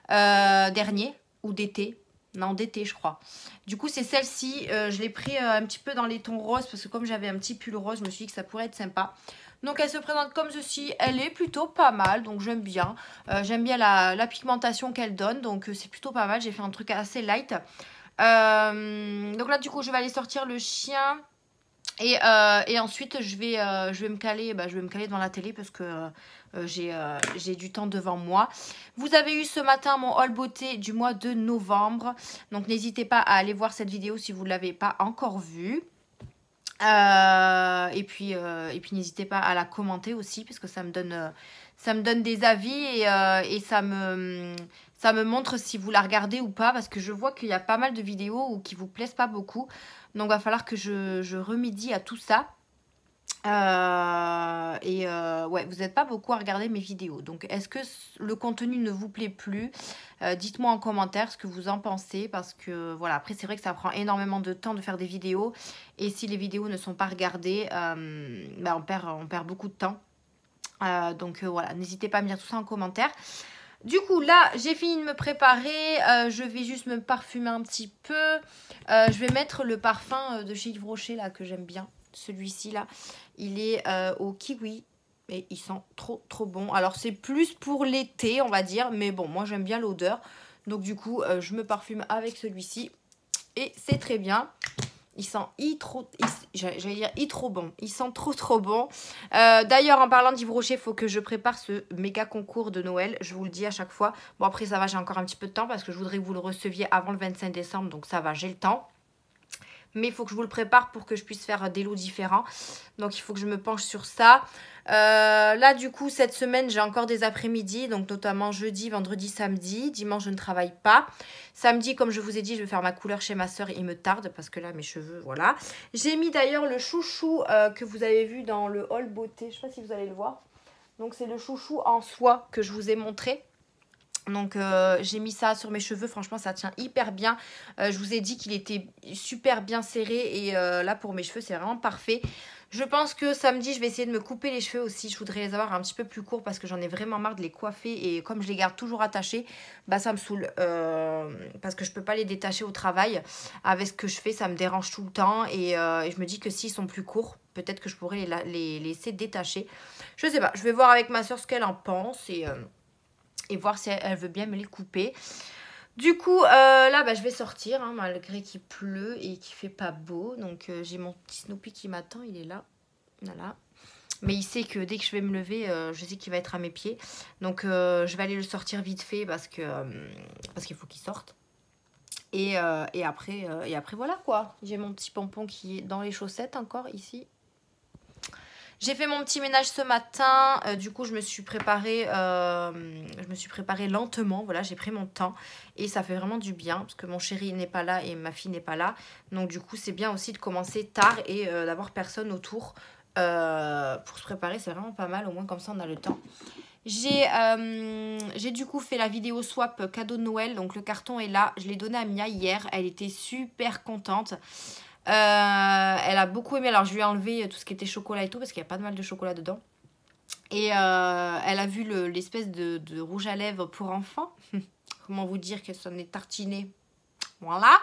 dernier ou d'été, non d'été je crois. Du coup c'est celle-ci, je l'ai pris un petit peu dans les tons roses parce que comme j'avais un petit pull rose je me suis dit que ça pourrait être sympa. Donc elle se présente comme ceci, elle est plutôt pas mal, donc j'aime bien. J'aime bien la pigmentation qu'elle donne, donc c'est plutôt pas mal, j'ai fait un truc assez light. Donc là du coup je vais aller sortir le chien et ensuite je vais me caler devant la télé parce que j'ai du temps devant moi. Vous avez eu ce matin mon haul beauté du mois de novembre, donc n'hésitez pas à aller voir cette vidéo si vous ne l'avez pas encore vue. Et puis n'hésitez pas à la commenter aussi parce que ça me donne des avis et ça me montre si vous la regardez ou pas parce que je vois qu'il y a pas mal de vidéos qui vous plaisent pas beaucoup, donc va falloir que je remédie à tout ça. Ouais, vous n'êtes pas beaucoup à regarder mes vidéos, donc est-ce que le contenu ne vous plaît plus? Dites-moi en commentaire ce que vous en pensez parce que voilà, après c'est vrai que ça prend énormément de temps de faire des vidéos et si les vidéos ne sont pas regardées on perd beaucoup de temps. Donc voilà, n'hésitez pas à me dire tout ça en commentaire. Du coup là j'ai fini de me préparer, je vais juste me parfumer un petit peu. Je vais mettre le parfum de chez Yves Rocher là que j'aime bien, celui-ci là, il est au kiwi et il sent trop bon. Alors c'est plus pour l'été on va dire, mais bon moi j'aime bien l'odeur, donc du coup je me parfume avec celui-ci et c'est très bien. Il sent trop bon. Il sent trop bon. D'ailleurs, en parlant d'Yves Rocher, il faut que je prépare ce méga concours de Noël. Je vous le dis à chaque fois. Bon, après, ça va, j'ai encore un petit peu de temps parce que je voudrais que vous le receviez avant le 25 décembre. Donc, ça va, j'ai le temps. Mais il faut que je vous le prépare pour que je puisse faire des lots différents. Donc, il faut que je me penche sur ça. Là, du coup, cette semaine, j'ai encore des après-midi. Donc, notamment jeudi, vendredi, samedi. Dimanche, je ne travaille pas. Samedi, comme je vous ai dit, je vais faire ma couleur chez ma soeur. Il me tarde parce que là, mes cheveux, voilà. J'ai mis d'ailleurs le chouchou que vous avez vu dans le haul beauté. Je ne sais pas si vous allez le voir. Donc, c'est le chouchou en soie que je vous ai montré. Donc j'ai mis ça sur mes cheveux, franchement ça tient hyper bien. Je vous ai dit qu'il était super bien serré et là pour mes cheveux c'est vraiment parfait. Je pense que samedi je vais essayer de me couper les cheveux aussi. Je voudrais les avoir un petit peu plus courts parce que j'en ai vraiment marre de les coiffer et comme je les garde toujours attachés, bah ça me saoule parce que je peux pas les détacher au travail. Avec ce que je fais ça me dérange tout le temps et je me dis que s'ils sont plus courts, peut-être que je pourrais les laisser détacher. Je sais pas, je vais voir avec ma soeur ce qu'elle en pense et voir si elle veut bien me les couper. Du coup, là, bah, je vais sortir, hein, malgré qu'il pleut et qu'il fait pas beau. Donc, j'ai mon petit Snoopy qui m'attend, il est là. Voilà. Mais il sait que dès que je vais me lever, je sais qu'il va être à mes pieds. Donc, je vais aller le sortir vite fait parce qu'il faut qu'il sorte. Et après, voilà, quoi. J'ai mon petit pompon qui est dans les chaussettes encore, ici. J'ai fait mon petit ménage ce matin, du coup je me suis préparée lentement, voilà, j'ai pris mon temps et ça fait vraiment du bien parce que mon chéri n'est pas là et ma fille n'est pas là. Donc du coup c'est bien aussi de commencer tard et d'avoir personne autour pour se préparer, c'est vraiment pas mal, au moins comme ça on a le temps. J'ai du coup fait la vidéo swap cadeau de Noël, donc le carton est là, je l'ai donné à Mia hier, elle était super contente. Elle a beaucoup aimé, alors je lui ai enlevé tout ce qui était chocolat et tout parce qu'il n'y a pas de mal de chocolat dedans et elle a vu l'espèce de rouge à lèvres pour enfants. Comment vous dire qu'elle s'en est tartinée, voilà,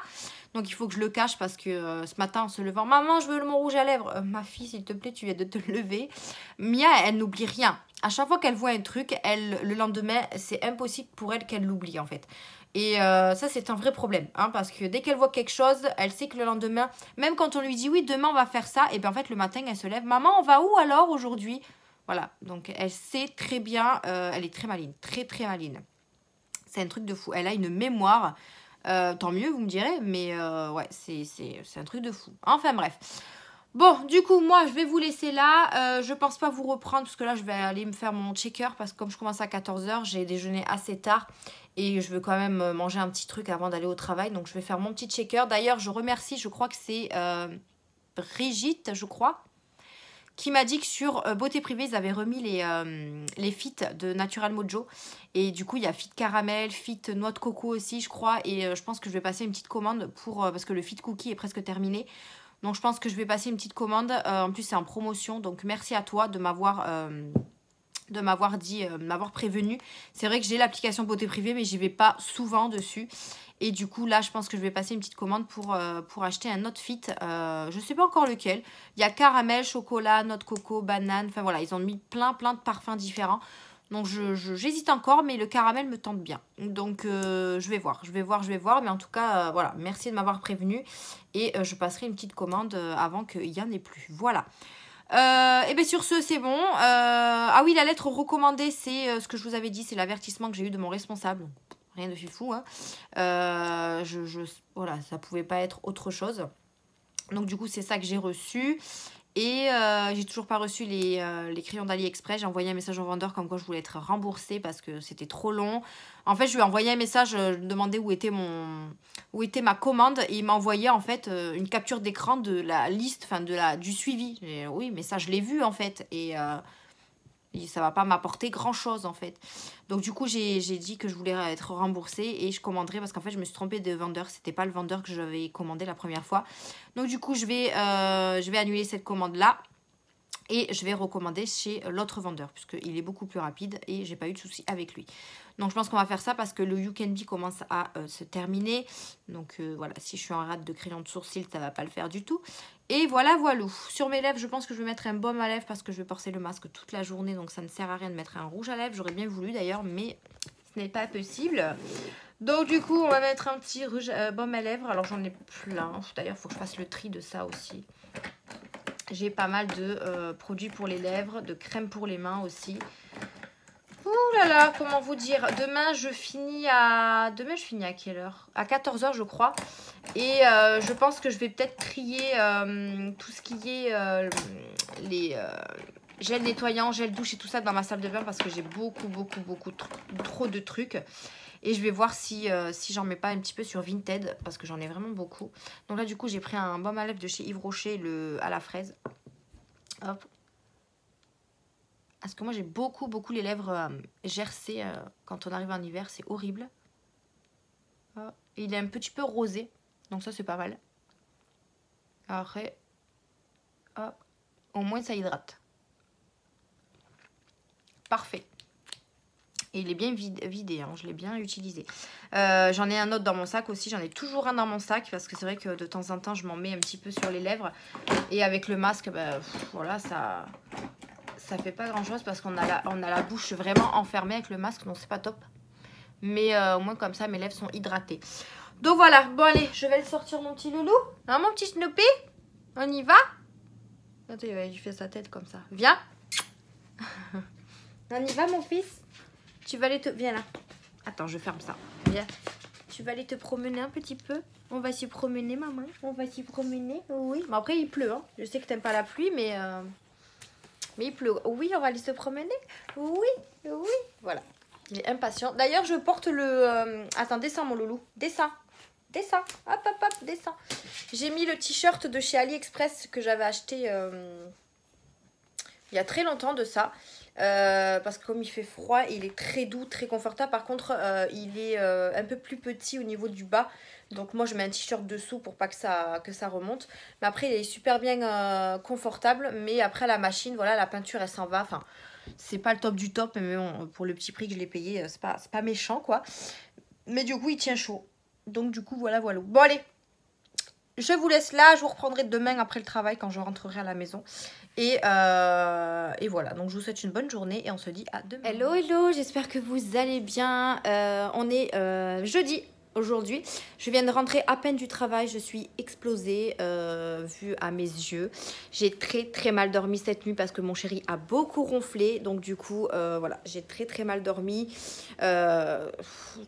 donc il faut que je le cache parce que ce matin en se levant, maman je veux mon rouge à lèvres, ma fille s'il te plaît tu viens de te lever. Mia elle n'oublie rien, à chaque fois qu'elle voit un truc, le lendemain c'est impossible pour elle qu'elle l'oublie en fait. Et ça c'est un vrai problème hein, parce que dès qu'elle voit quelque chose, elle sait que le lendemain, même quand on lui dit oui demain on va faire ça, et bien en fait le matin elle se lève, maman on va où alors aujourd'hui? Voilà, donc elle sait très bien, elle est très maline, très maline. C'est un truc de fou, elle a une mémoire, tant mieux vous me direz, mais ouais c'est un truc de fou. Enfin bref. Bon, du coup, moi, je vais vous laisser là. Je pense pas vous reprendre parce que là, je vais aller me faire mon checker parce que comme je commence à 14 h, j'ai déjeuné assez tard et je veux quand même manger un petit truc avant d'aller au travail. Donc, je vais faire mon petit checker. D'ailleurs, je remercie, je crois que c'est Brigitte, je crois, qui m'a dit que sur Beauté Privée, ils avaient remis les fits de Natural Mojo. Et du coup, il y a fit caramel, fit noix de coco aussi, je crois. Et je pense que je vais passer une petite commande pour parce que le fit cookie est presque terminé. Donc je pense que je vais passer une petite commande. En plus, c'est en promotion. Donc merci à toi de m'avoir dit, de m'avoir prévenu. C'est vrai que j'ai l'application Beauté Privée, mais j'y vais pas souvent dessus. Et du coup, là, je pense que je vais passer une petite commande pour acheter un autre fit. Je sais pas encore lequel. Il y a caramel, chocolat, noix de coco, banane. Enfin voilà, ils ont mis plein de parfums différents. Donc j'hésite encore, mais le caramel me tente bien. Donc je vais voir. Mais en tout cas, voilà, merci de m'avoir prévenu. Et je passerai une petite commande avant qu'il n'y en ait plus. Voilà. Et bien sur ce, c'est bon. Ah oui, la lettre recommandée, c'est ce que je vous avais dit, c'est l'avertissement que j'ai eu de mon responsable. Rien de fifou, hein. Voilà, ça pouvait pas être autre chose. Donc du coup, c'est ça que j'ai reçu. Et j'ai toujours pas reçu les crayons d'AliExpress. J'ai envoyé un message au vendeur comme quoi je voulais être remboursée parce que c'était trop long. En fait, je lui ai envoyé un message, demander où était ma commande. Et il m'a envoyé en fait une capture d'écran de la liste, enfin du suivi. Oui, mais ça je l'ai vu en fait. Et ça va pas m'apporter grand chose en fait. Donc du coup j'ai dit que je voulais être remboursée et je commanderai parce qu'en fait je me suis trompée de vendeur. C'était pas le vendeur que j'avais commandé la première fois. Donc du coup je vais annuler cette commande là. Et je vais recommander chez l'autre vendeur puisqu'il est beaucoup plus rapide et j'ai pas eu de soucis avec lui. Donc je pense qu'on va faire ça parce que le You Can Be commence à se terminer. Donc voilà, si je suis en rate de crayon de sourcil, ça va pas le faire du tout. Et voilà. Sur mes lèvres, je pense que je vais mettre un baume à lèvres parce que je vais porter le masque toute la journée. Donc ça ne sert à rien de mettre un rouge à lèvres. J'aurais bien voulu d'ailleurs, mais ce n'est pas possible. Donc du coup, on va mettre un petit rouge, baume à lèvres. Alors j'en ai plein. D'ailleurs, il faut que je fasse le tri de ça aussi. J'ai pas mal de produits pour les lèvres, de crème pour les mains aussi. Ouh là là, comment vous dire. Demain, je finis à quelle heure? À 14 h, je crois. Et je pense que je vais peut-être trier tout ce qui est les gel nettoyant, gel douche et tout ça dans ma salle de bain parce que j'ai beaucoup trop de trucs. Et je vais voir si j'en mets pas un petit peu sur Vinted parce que j'en ai vraiment beaucoup. Donc là, du coup, j'ai pris un baume à lèvres de chez Yves Rocher, à la fraise. Hop. Parce que moi, j'ai beaucoup les lèvres gercées quand on arrive en hiver. C'est horrible. Hop. Et il est un petit peu rosé. Donc ça, c'est pas mal. Après, hop. Au moins, ça hydrate. Parfait. Et il est bien vidé, hein, je l'ai bien utilisé. J'en ai un autre dans mon sac aussi. J'en ai toujours un dans mon sac parce que c'est vrai que de temps en temps, je m'en mets un petit peu sur les lèvres. Et avec le masque, bah, voilà, ça fait pas grand chose parce qu'on a la bouche vraiment enfermée avec le masque. Donc c'est pas top. Mais au moins comme ça, mes lèvres sont hydratées. Donc voilà, bon allez, je vais le sortir mon petit loulou. Hein, mon petit Snoopy? On y va? Attends, il fait sa tête comme ça. Viens. On y va mon fils? Tu vas aller te... Viens là. Attends, je ferme ça. Viens. Tu vas aller te promener un petit peu. On va s'y promener, maman. On va s'y promener. Oui. Mais après, il pleut. Hein. Je sais que t'aimes pas la pluie, mais il pleut. Oui, on va aller se promener. Oui. Voilà. Il est impatient. D'ailleurs, je porte le... Attends, descends, mon loulou. Descends. Hop, descends. J'ai mis le t-shirt de chez AliExpress que j'avais acheté il y a très longtemps de ça. Parce que comme il fait froid, il est très doux, très confortable. Par contre, il est un peu plus petit au niveau du bas. Donc moi, je mets un t-shirt dessous pour pas que ça remonte. Mais après, il est super bien confortable. Mais après, la machine, voilà, la peinture, elle s'en va. Enfin, c'est pas le top du top. Mais bon, pour le petit prix que je l'ai payé, c'est pas méchant, quoi. Mais du coup, il tient chaud. Donc du coup, voilà. Bon, allez. Je vous laisse là, je vous reprendrai demain après le travail quand je rentrerai à la maison. Et voilà, donc je vous souhaite une bonne journée et on se dit à demain. Hello, j'espère que vous allez bien. On est jeudi aujourd'hui. Je viens de rentrer à peine du travail, je suis explosée vu à mes yeux. J'ai très mal dormi cette nuit parce que mon chéri a beaucoup ronflé. Donc du coup, voilà, j'ai très mal dormi.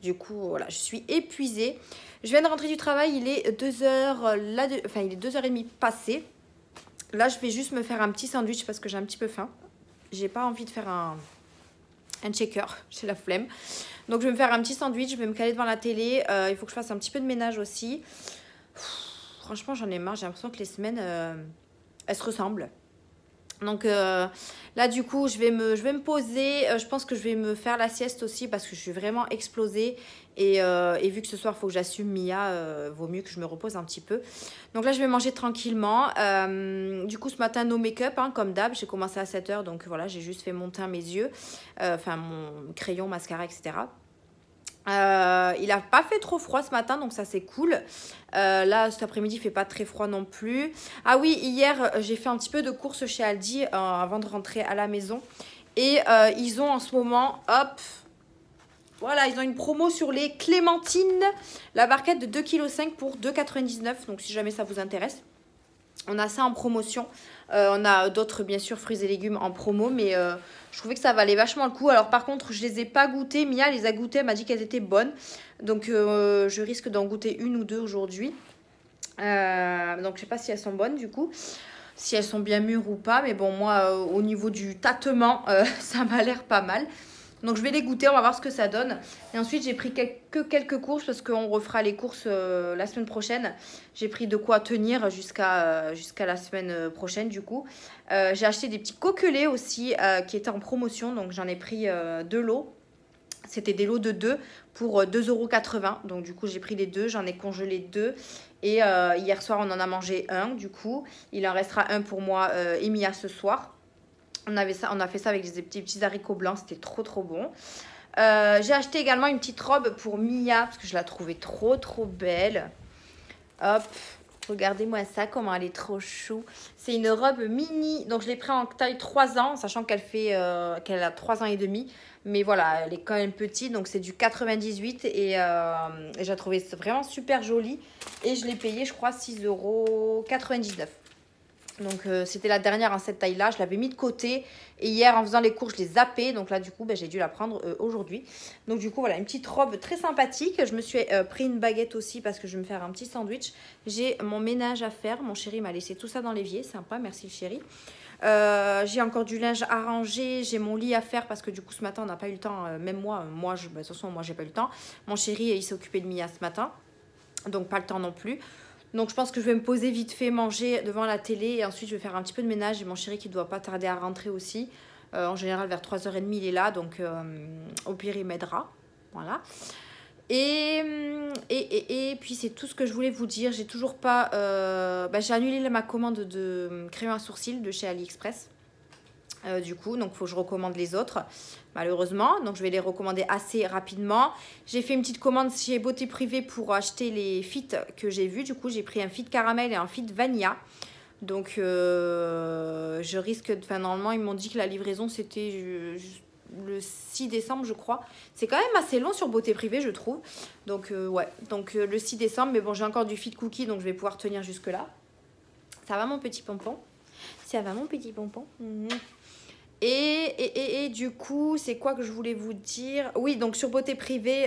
Du coup, voilà, je suis épuisée. Je viens de rentrer du travail, il est 2h, il est 2h30 passées. Là, je vais juste me faire un petit sandwich parce que j'ai un petit peu faim. J'ai pas envie de faire un shaker, j'ai la flemme. Donc, je vais me faire un petit sandwich, je vais me caler devant la télé. Il faut que je fasse un petit peu de ménage aussi. Franchement, j'en ai marre. J'ai l'impression que les semaines, elles se ressemblent. Donc là, du coup, je vais me poser. Je pense que je vais me faire la sieste aussi parce que je suis vraiment explosée. Et vu que ce soir, il faut que j'assume Mia, vaut mieux que je me repose un petit peu. Donc là, je vais manger tranquillement. Du coup, ce matin, no make-up, hein, comme d'hab. J'ai commencé à 7 h. Donc voilà, j'ai juste fait mon teint, mes yeux. Enfin, mon crayon, mascara, etc. Il n'a pas fait trop froid ce matin, donc ça c'est cool. Là cet après-midi il fait pas très froid non plus. Ah oui, hier j'ai fait un petit peu de courses chez Aldi avant de rentrer à la maison. Et ils ont en ce moment, hop, voilà, ils ont une promo sur les clémentines. La barquette de 2,5 kg pour 2,99 €. Donc si jamais ça vous intéresse. On a ça en promotion. On a d'autres, bien sûr, fruits et légumes en promo. Mais je trouvais que ça valait vachement le coup. Alors, par contre, je les ai pas goûtées. Mia les a goûtées. Elle m'a dit qu'elles étaient bonnes. Donc, je risque d'en goûter une ou deux aujourd'hui. Donc, je sais pas si elles sont bonnes, du coup. Si elles sont bien mûres ou pas. Mais bon, moi, au niveau du tâtement, ça m'a l'air pas mal. Donc, je vais les goûter. On va voir ce que ça donne. Et ensuite, j'ai pris quelques courses parce qu'on refera les courses la semaine prochaine. J'ai pris de quoi tenir jusqu'à la semaine prochaine, du coup. J'ai acheté des petits coquelets aussi qui étaient en promotion. Donc, j'en ai pris 2 lots. C'était des lots de 2 pour 2,80 €. Donc, du coup, j'ai pris les 2. J'en ai congelé 2. Et hier soir, on en a mangé un, du coup. Il en restera un pour moi et Mia ce soir. On a fait ça avec des petits haricots blancs. C'était trop, trop bon. J'ai acheté également une petite robe pour Mia parce que je la trouvais trop, trop belle. Hop, regardez-moi ça, comment elle est trop chou. C'est une robe mini. Donc, je l'ai pris en taille 3 ans, sachant qu'elle a 3 ans et demi. Mais voilà, elle est quand même petite. Donc, c'est du 98 et je la trouvais vraiment super jolie. Et je l'ai payé, je crois, 6,99 €. Donc, c'était la dernière en cette taille-là. Je l'avais mis de côté. Et hier, en faisant les cours, je l'ai zappée. Donc là, du coup, j'ai dû la prendre aujourd'hui. Donc, du coup, voilà, une petite robe très sympathique. Je me suis pris une baguette aussi parce que je vais me faire un petit sandwich. J'ai mon ménage à faire. Mon chéri m'a laissé tout ça dans l'évier. Sympa, merci le chéri. J'ai encore du linge à ranger. J'ai mon lit à faire parce que du coup, ce matin, on n'a pas eu le temps. Même moi, de toute façon, moi, j'ai pas eu le temps. Mon chéri, il s'est occupé de Mia ce matin. Donc, pas le temps non plus. Donc, je pense que je vais me poser vite fait, manger devant la télé. Et ensuite, je vais faire un petit peu de ménage. Et mon chéri qui ne doit pas tarder à rentrer aussi. En général, vers 3h30, il est là. Donc, au pire, il m'aidera. Voilà. Et puis, c'est tout ce que je voulais vous dire. J'ai toujours pas... j'ai annulé ma commande de crayon à sourcils de chez AliExpress. Du coup, donc il faut que je recommande les autres, malheureusement. Donc, je vais les recommander assez rapidement. J'ai fait une petite commande chez Beauté Privée pour acheter les fits que j'ai vus. Du coup, j'ai pris un fit caramel et un fit vanilla. Donc, je risque... Enfin, normalement, ils m'ont dit que la livraison, c'était le 6 décembre, je crois. C'est quand même assez long sur Beauté Privée, je trouve. Donc, ouais. Donc, le 6 décembre. Mais bon, j'ai encore du fit cookie, donc je vais pouvoir tenir jusque-là. Ça va, mon petit pompon? Ça va, mon petit pompon? Et du coup, c'est quoi que je voulais vous dire? Oui, donc sur Beauté Privée,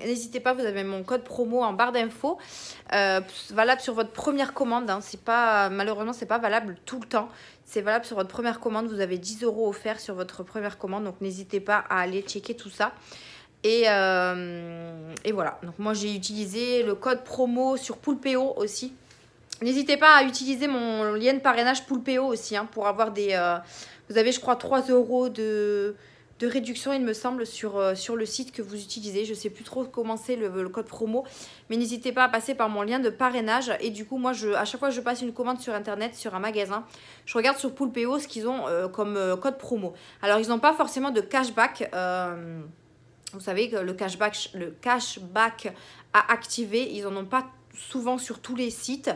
n'hésitez pas, vous avez mon code promo en barre d'infos. Valable sur votre première commande. Hein. Malheureusement, c'est pas valable tout le temps. C'est valable sur votre première commande. Vous avez 10 € offerts sur votre première commande. Donc, n'hésitez pas à aller checker tout ça. Et voilà. Donc, moi, j'ai utilisé le code promo sur Poulpeo aussi. N'hésitez pas à utiliser mon lien de parrainage Poulpeo aussi hein, pour avoir des... vous avez, je crois, 3 € de réduction, il me semble, sur le site que vous utilisez. Je ne sais plus trop comment c'est le code promo. Mais n'hésitez pas à passer par mon lien de parrainage. Et du coup, moi, à chaque fois que je passe une commande sur Internet, sur un magasin, je regarde sur Poulpeo ce qu'ils ont comme code promo. Alors, ils n'ont pas forcément de cashback. Vous savez que le cashback à activer, ils n'en ont pas souvent sur tous les sites.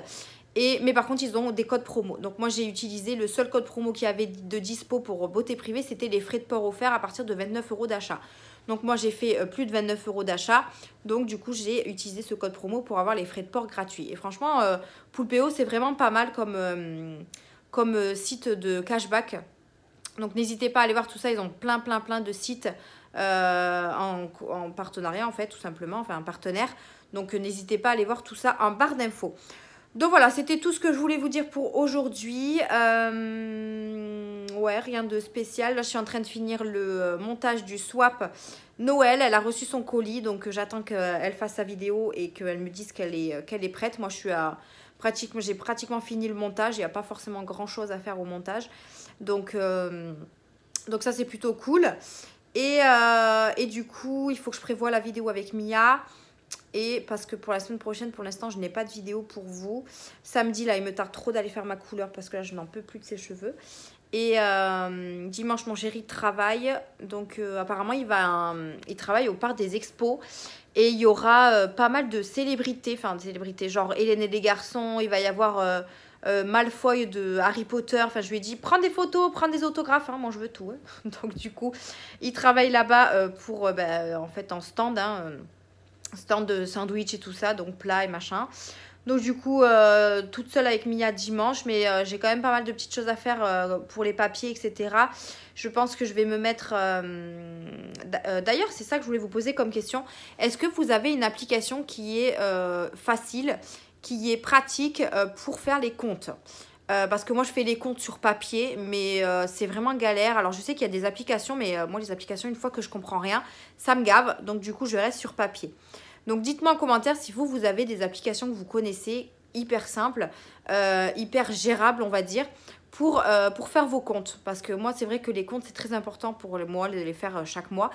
Mais par contre, ils ont des codes promo. Donc, moi, j'ai utilisé le seul code promo qu'il y avait de dispo pour Beauté Privée. C'était les frais de port offerts à partir de 29 € d'achat. Donc, moi, j'ai fait plus de 29 € d'achat. Donc, du coup, j'ai utilisé ce code promo pour avoir les frais de port gratuits. Et franchement, Poulpeo, c'est vraiment pas mal comme site de cashback. Donc, n'hésitez pas à aller voir tout ça. Ils ont plein de sites en partenariat, en fait, tout simplement. Enfin, un partenaire. Donc, n'hésitez pas à aller voir tout ça en barre d'infos. Donc voilà, c'était tout ce que je voulais vous dire pour aujourd'hui. Ouais, rien de spécial. Là, je suis en train de finir le montage du swap Noël. Elle a reçu son colis, donc j'attends qu'elle fasse sa vidéo et qu'elle me dise qu'elle est prête. Moi, je suis à j'ai pratiquement fini le montage. Il n'y a pas forcément grand-chose à faire au montage. Donc ça, c'est plutôt cool. Et du coup, il faut que je prévoie la vidéo avec Mia. Et parce que pour la semaine prochaine, pour l'instant, je n'ai pas de vidéo pour vous. Samedi, là, il me tarde trop d'aller faire ma couleur parce que là, je n'en peux plus de ses cheveux. Et dimanche, mon chéri travaille. Donc, apparemment, il travaille au parc des expos. Et il y aura pas mal de célébrités. Enfin, de célébrités, genre Hélène et les garçons. Il va y avoir Malfoy de Harry Potter. Enfin, je lui ai dit, prends des photos, prends des autographes. Hein. Moi, je veux tout. Hein. Donc, du coup, il travaille là-bas pour, en fait, en stand, hein, stand de sandwich et tout ça, donc plat et machin. Donc du coup, toute seule avec Mia dimanche, mais j'ai quand même pas mal de petites choses à faire pour les papiers, etc. Je pense que je vais me mettre... D'ailleurs, c'est ça que je voulais vous poser comme question. Est-ce que vous avez une application qui est facile, qui est pratique pour faire les comptes? Parce que moi, je fais les comptes sur papier, mais c'est vraiment galère. Alors, je sais qu'il y a des applications, mais moi, les applications, une fois que je comprends rien, ça me gave. Donc, du coup, je reste sur papier. Donc, dites-moi en commentaire si vous avez des applications que vous connaissez, hyper simples, hyper gérables, on va dire, pour faire vos comptes. Parce que moi, c'est vrai que les comptes, c'est très important pour moi, de les faire chaque mois.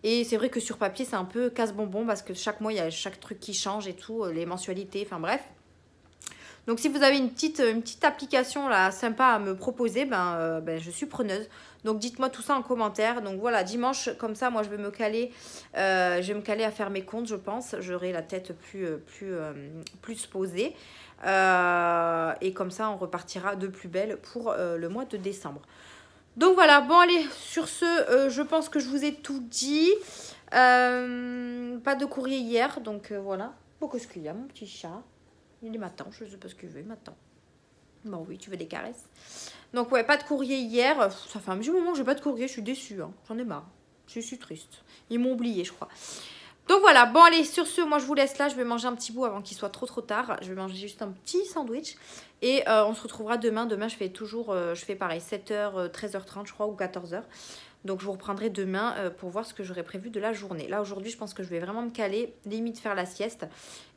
Et c'est vrai que sur papier, c'est un peu casse-bonbon parce que chaque mois, il y a chaque truc qui change et tout, les mensualités, enfin bref. Donc, si vous avez une petite application là, sympa à me proposer, je suis preneuse. Donc, dites-moi tout ça en commentaire. Donc, voilà, dimanche, comme ça, moi, je vais me caler à faire mes comptes, je pense. J'aurai la tête plus posée. Et comme ça, on repartira de plus belle pour le mois de décembre. Donc, voilà. Bon, allez, sur ce, je pense que je vous ai tout dit. Pas de courrier hier, donc voilà. Bon, qu'est-ce qu'il y a, mon petit chat? Il m'attend, je sais pas ce qu'il veut, il m'attend. Bon oui, tu veux des caresses. Donc ouais, pas de courrier hier. Ça fait un petit moment que j'ai pas de courrier, je suis déçue. Hein. J'en ai marre. Je suis triste. Ils m'ont oublié, je crois. Donc voilà, bon allez, sur ce, moi je vous laisse là. Je vais manger un petit bout avant qu'il soit trop tard. Je vais manger juste un petit sandwich. Et on se retrouvera demain. Demain, je fais pareil, 7h, 13h30, je crois, ou 14h. Donc je vous reprendrai demain pour voir ce que j'aurai prévu de la journée. Là, aujourd'hui, je pense que je vais vraiment me caler, limite faire la sieste.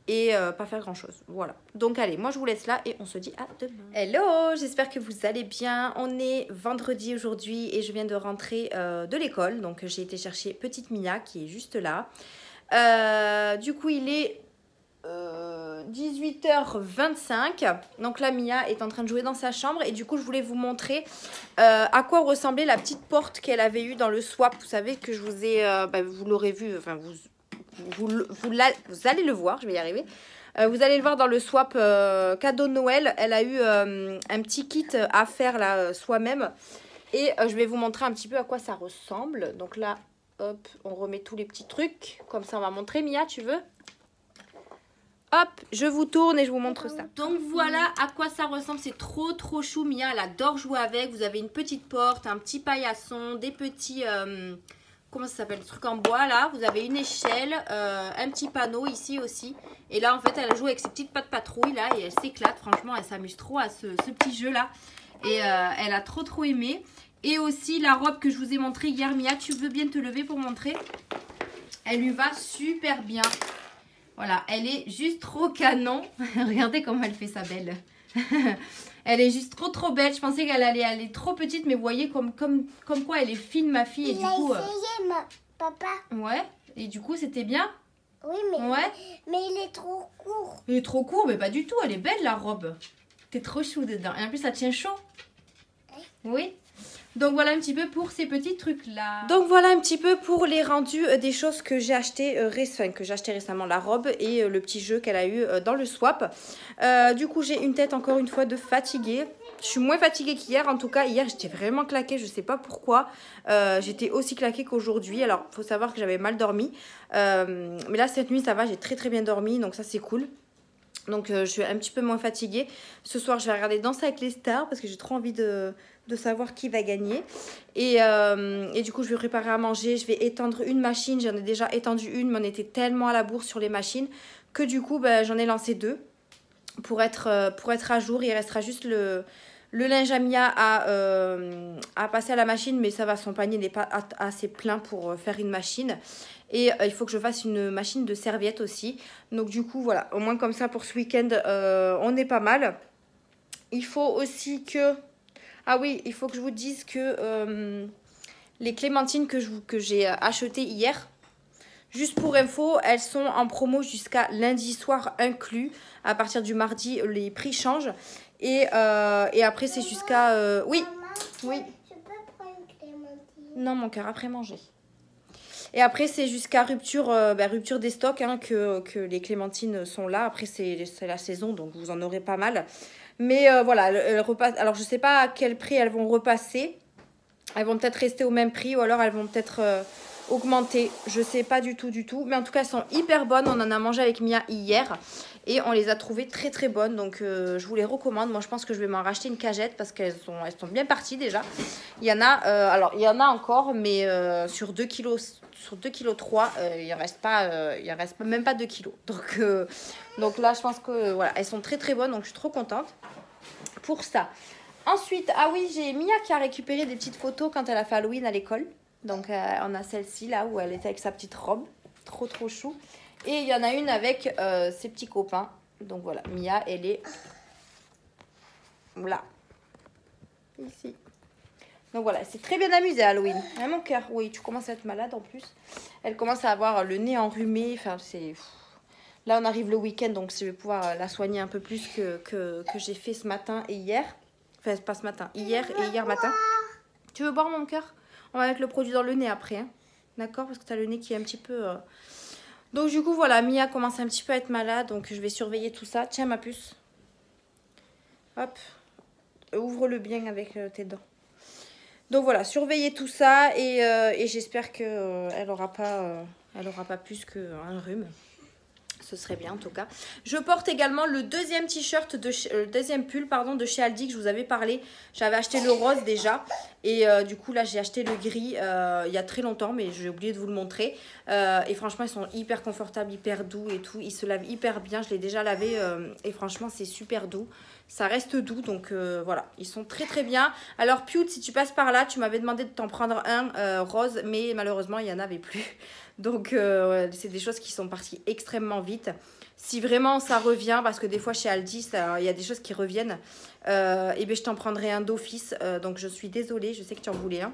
Et pas faire grand chose, voilà. Donc allez, moi je vous laisse là et on se dit à demain. Hello, j'espère que vous allez bien. On est vendredi aujourd'hui et je viens de rentrer de l'école. Donc j'ai été chercher petite Mia qui est juste là. Du coup il est 18h25. Donc la Mia est en train de jouer dans sa chambre. Et du coup je voulais vous montrer à quoi ressemblait la petite porte qu'elle avait eue dans le swap. Vous savez que je vous ai, vous l'aurez vu, enfin vous allez le voir, je vais y arriver. Vous allez le voir dans le swap cadeau de Noël. Elle a eu un petit kit à faire là soi-même. Et je vais vous montrer un petit peu à quoi ça ressemble. Donc là, hop, on remet tous les petits trucs. Comme ça, on va montrer. Mia, tu veux? Hop, je vous tourne et je vous montre ça. Donc voilà à quoi ça ressemble. C'est trop chou. Mia, elle adore jouer avec. Vous avez une petite porte, un petit paillasson, des petits... comment ça s'appelle, le truc en bois là. Vous avez une échelle, un petit panneau ici aussi. Et là en fait elle joue avec ses petites pattes patrouilles là. Et elle s'éclate, franchement elle s'amuse trop à ce petit jeu là. Et elle a trop aimé. Et aussi la robe que je vous ai montrée hier. Mia, tu veux bien te lever pour montrer? Elle lui va super bien. Voilà, elle est juste trop canon. Regardez comment elle fait sa belle. Elle est juste trop belle. Je pensais qu'elle allait aller trop petite, mais vous voyez comme quoi elle est fine, ma fille. Et Il du a coup, essayé, papa. Ouais. Et du coup, c'était bien. Oui, ouais. Mais il est trop court. Il est trop court, mais pas du tout. Elle est belle, la robe. T'es trop chou dedans. Et en plus, ça tient chaud. Oui. Donc voilà un petit peu pour ces petits trucs là. Donc voilà un petit peu pour les rendus des choses que j'ai acheté récemment, la robe et le petit jeu qu'elle a eu dans le swap. Du coup j'ai une tête encore une fois de fatiguée. Je suis moins fatiguée qu'hier, en tout cas hier j'étais vraiment claquée, je sais pas pourquoi. J'étais aussi claquée qu'aujourd'hui. Alors faut savoir que j'avais mal dormi, mais là cette nuit ça va, j'ai très bien dormi, donc ça c'est cool. Donc je suis un petit peu moins fatiguée. Ce soir je vais regarder Danser avec les stars parce que j'ai trop envie de savoir qui va gagner. Et du coup je vais préparer à manger. Je vais étendre une machine. J'en ai déjà étendu une, mais on était tellement à la bourre sur les machines que du coup j'en ai lancé deux. pour être à jour. Il restera juste le linge à Mia à passer à la machine, mais ça va, son panier n'est pas assez plein pour faire une machine. Et il faut que je fasse une machine de serviettes aussi. Donc du coup, voilà, au moins comme ça pour ce week-end, on est pas mal. Il faut aussi que... Ah oui, il faut que je vous dise que les clémentines que j'ai achetées hier, juste pour info, elles sont en promo jusqu'à lundi soir inclus. À partir du mardi, les prix changent. Et après, c'est jusqu'à... Oui, Maman, oui. je peux prendre une clémentine? Non, mon cœur, après manger. Et après, c'est jusqu'à rupture, rupture des stocks hein, que les clémentines sont là. Après, c'est la saison, donc vous en aurez pas mal. Mais voilà, elles repassent. Alors, je sais pas à quel prix elles vont repasser. Elles vont peut-être rester au même prix ou alors elles vont peut-être augmenter. Je sais pas du tout. Mais en tout cas, elles sont hyper bonnes. On en a mangé avec Mia hier. Et on les a trouvées très très bonnes. Donc, je vous les recommande. Moi, je pense que je vais m'en racheter une cagette parce qu'elles sont bien parties déjà. Il y en a, alors, il y en a encore, mais sur 2 kilos... Sur 2,3 kg, il ne reste même pas 2 kg. Donc là, je pense que voilà, elles sont très très bonnes. Donc je suis trop contente pour ça. Ensuite, ah oui, j'ai Mia qui a récupéré des petites photos quand elle a fait Halloween à l'école. Donc on a celle-ci là où elle était avec sa petite robe. Trop trop chou. Et il y en a une avec ses petits copains. Donc voilà, Mia, elle est là. Ici. Donc voilà, c'est très bien amusé à Halloween. Hein, mon cœur, oui, tu commences à être malade en plus. Elle commence à avoir le nez enrhumé. Enfin, c'est... Là, on arrive le week-end, donc je vais pouvoir la soigner un peu plus que j'ai fait ce matin et hier. Enfin, pas ce matin, hier et hier matin. Tu veux boire, mon cœur? On va mettre le produit dans le nez après. Hein. D'accord? Parce que tu as le nez qui est un petit peu... Donc, du coup, voilà, Mia commence un petit peu à être malade. Donc, je vais surveiller tout ça. Tiens, ma puce. Hop. Ouvre-le bien avec tes dents. Donc voilà, surveillez tout ça et j'espère qu'elle n'aura pas plus qu'un rhume. Ce serait bien en tout cas. Je porte également le deuxième t-shirt, deuxième pull pardon, de chez Aldi que je vous avais parlé. J'avais acheté le rose déjà et du coup là j'ai acheté le gris il y a très longtemps mais j'ai oublié de vous le montrer. Et franchement ils sont hyper confortables, hyper doux et tout. Ils se lavent hyper bien, je l'ai déjà lavé et franchement c'est super doux. Ça reste doux donc voilà, ils sont très très bien. Alors Pute, si tu passes par là, tu m'avais demandé de t'en prendre un rose mais malheureusement il n'y en avait plus. Donc c'est des choses qui sont parties extrêmement vite. Si vraiment ça revient, parce que des fois chez Aldi, il y a des choses qui reviennent, et bien je t'en prendrai un d'office. Donc je suis désolée, je sais que tu en voulais un.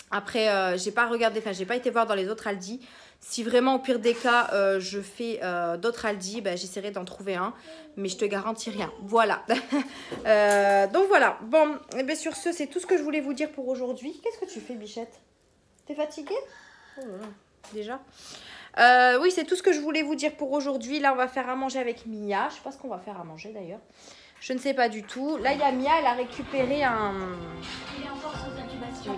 Après, j'ai pas regardé, enfin j'ai pas été voir dans les autres Aldi. Si vraiment au pire des cas, je fais d'autres Aldi, ben, j'essaierai d'en trouver un. Mais je te garantis rien. Voilà. Donc voilà. Bon, et bien sur ce, c'est tout ce que je voulais vous dire pour aujourd'hui. Qu'est-ce que tu fais, Bichette? T'es fatiguée? Oh là là. Déjà oui, c'est tout ce que je voulais vous dire pour aujourd'hui. Là, on va faire à manger avec Mia. Je sais pas ce qu'on va faire à manger d'ailleurs. Je ne sais pas du tout. Là, il y a Mia, elle a récupéré un... Il est encore sous incubation.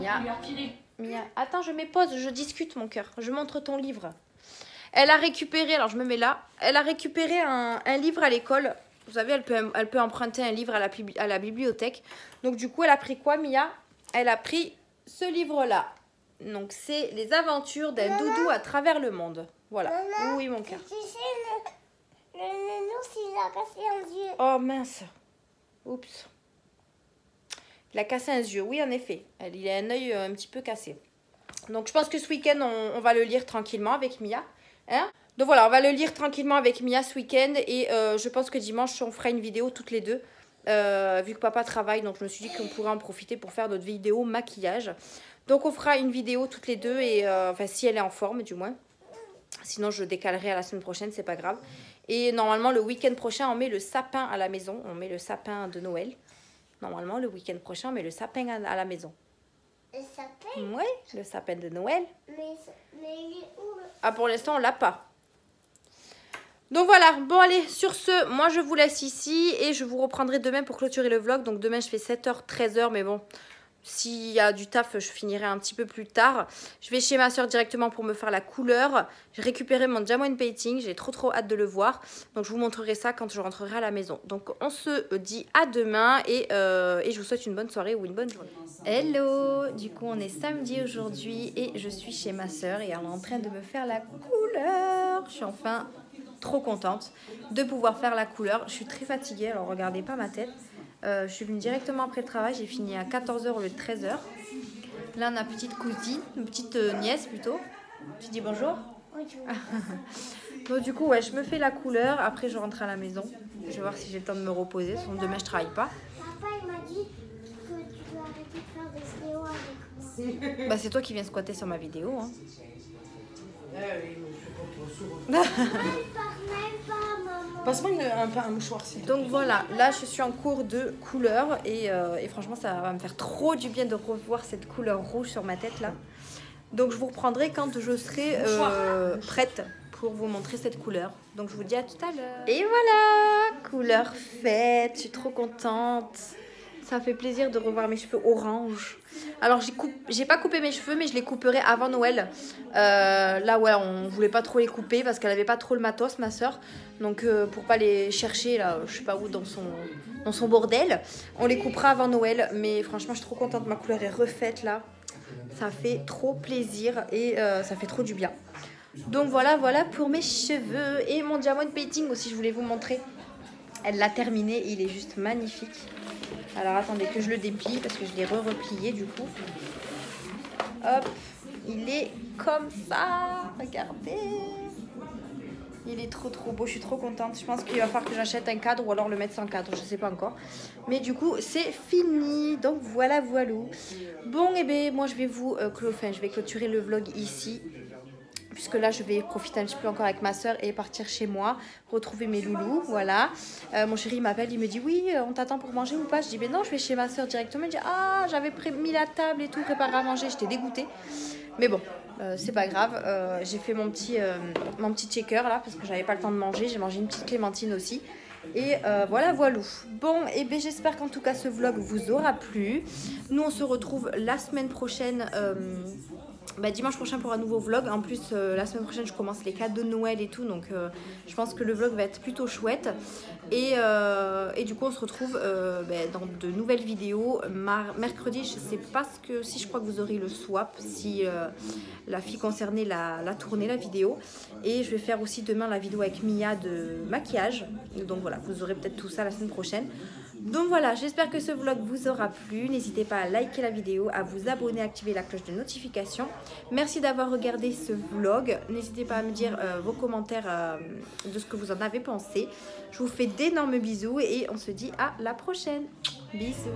Mia. Attends, je mets pause, je discute mon cœur. Je montre ton livre. Elle a récupéré, alors je me mets là. Elle a récupéré un livre à l'école. Vous savez, elle peut emprunter un livre à la bibliothèque. Donc du coup, elle a pris quoi, Mia? Elle a pris ce livre-là. Donc, c'est les aventures d'un doudou à travers le monde. Voilà. Maman, oui, mon cœur. Tu sais, le nounours, il a cassé un yeux. Oh, mince. Oups. Il a cassé un yeux. Oui, en effet. Il a un œil un petit peu cassé. Donc, je pense que ce week-end, on va le lire tranquillement avec Mia. Hein? Donc, voilà, on va le lire tranquillement avec Mia ce week-end. Et je pense que dimanche, on fera une vidéo toutes les deux. Vu que papa travaille, donc je me suis dit qu'on pourrait en profiter pour faire notre vidéo maquillage. Donc on fera une vidéo toutes les deux, et enfin si elle est en forme du moins. Sinon je décalerai à la semaine prochaine, c'est pas grave. Et normalement le week-end prochain on met le sapin à la maison, on met le sapin de Noël. Normalement le week-end prochain on met le sapin à la maison. Le sapin? Oui, le sapin de Noël. Mais il est où? Ah pour l'instant on l'a pas. Donc voilà, bon allez, sur ce, moi je vous laisse ici et je vous reprendrai demain pour clôturer le vlog. Donc demain je fais 7h, 13h, mais bon, s'il y a du taf, je finirai un petit peu plus tard. Je vais chez ma soeur directement pour me faire la couleur. J'ai récupéré mon Jamon Painting, j'ai trop hâte de le voir. Donc je vous montrerai ça quand je rentrerai à la maison. Donc on se dit à demain et je vous souhaite une bonne soirée ou une bonne journée. Hello, du coup on est samedi aujourd'hui et je suis chez ma soeur et elle est en train de me faire la couleur. Je suis enfin trop contente de pouvoir faire la couleur. Je suis très fatiguée, alors regardez pas ma tête. Je suis venue directement après le travail, j'ai fini à 14 h au lieu de 13 h. Là, on a petite cousine, une petite nièce plutôt. Tu dis bonjour? Bonjour. Donc du coup, ouais, je me fais la couleur. Après, je rentre à la maison. Je vais voir si j'ai le temps de me reposer. Sinon, demain, je travaille pas. Papa, il m'a dit que tu dois arrêter de faire des vidéos avec moi. Bah, c'est toi qui viens squatter sur ma vidéo. Hein. Elle parle même pas, maman. Passe-moi un mouchoir, s'il te plaît. Donc voilà, là, je suis en cours de couleur. Et franchement, ça va me faire trop du bien de revoir cette couleur rouge sur ma tête, là. Donc, je vous reprendrai quand je serai prête pour vous montrer cette couleur. Donc, je vous dis à tout à l'heure. Et voilà, couleur faite. Je suis trop contente. Ça fait plaisir de revoir mes cheveux orange. Alors, j'ai pas coupé mes cheveux, mais je les couperai avant Noël. Là, ouais, on voulait pas trop les couper parce qu'elle avait pas trop le matos, ma soeur. Donc, pour pas les chercher, là, je sais pas où, dans son bordel, on les coupera avant Noël. Mais franchement, je suis trop contente. Ma couleur est refaite, là. Ça fait trop plaisir et ça fait trop du bien. Donc, voilà pour mes cheveux. Et mon diamond painting aussi, je voulais vous montrer. Elle l'a terminé, il est juste magnifique. Alors attendez que je le déplie parce que je l'ai replié du coup. Hop, il est comme ça. Regardez. Il est trop beau, je suis trop contente. Je pense qu'il va falloir que j'achète un cadre ou alors le mettre sans cadre, je sais pas encore. Mais du coup, c'est fini. Donc voilà. Bon, et bien moi je vais je vais clôturer le vlog ici. Puisque là, je vais profiter un petit peu encore avec ma soeur et partir chez moi, retrouver mes loulous, voilà. Mon chéri m'appelle, il me dit, oui, on t'attend pour manger ou pas? Je dis, ben non, je vais chez ma soeur directement. Il me dit, ah, j'avais mis la table et tout, préparé à manger, j'étais dégoûtée. Mais bon, c'est pas grave. J'ai fait mon petit shaker là, parce que j'avais pas le temps de manger. J'ai mangé une petite clémentine aussi. Et voilà. Bon, et bien j'espère qu'en tout cas, ce vlog vous aura plu. Nous, on se retrouve la semaine prochaine... dimanche prochain pour un nouveau vlog. En plus la semaine prochaine je commence les cadeaux de Noël et tout, donc je pense que le vlog va être plutôt chouette et du coup on se retrouve dans de nouvelles vidéos. Mercredi, je sais pas si je crois que vous aurez le swap, si la fille concernée l'a tourné la vidéo, et je vais faire aussi demain la vidéo avec Mia de maquillage. Donc voilà, vous aurez peut-être tout ça la semaine prochaine. Donc voilà, j'espère que ce vlog vous aura plu. N'hésitez pas à liker la vidéo, à vous abonner, à activer la cloche de notification. Merci d'avoir regardé ce vlog. N'hésitez pas à me dire vos commentaires de ce que vous en avez pensé. Je vous fais d'énormes bisous et on se dit à la prochaine. Bisous.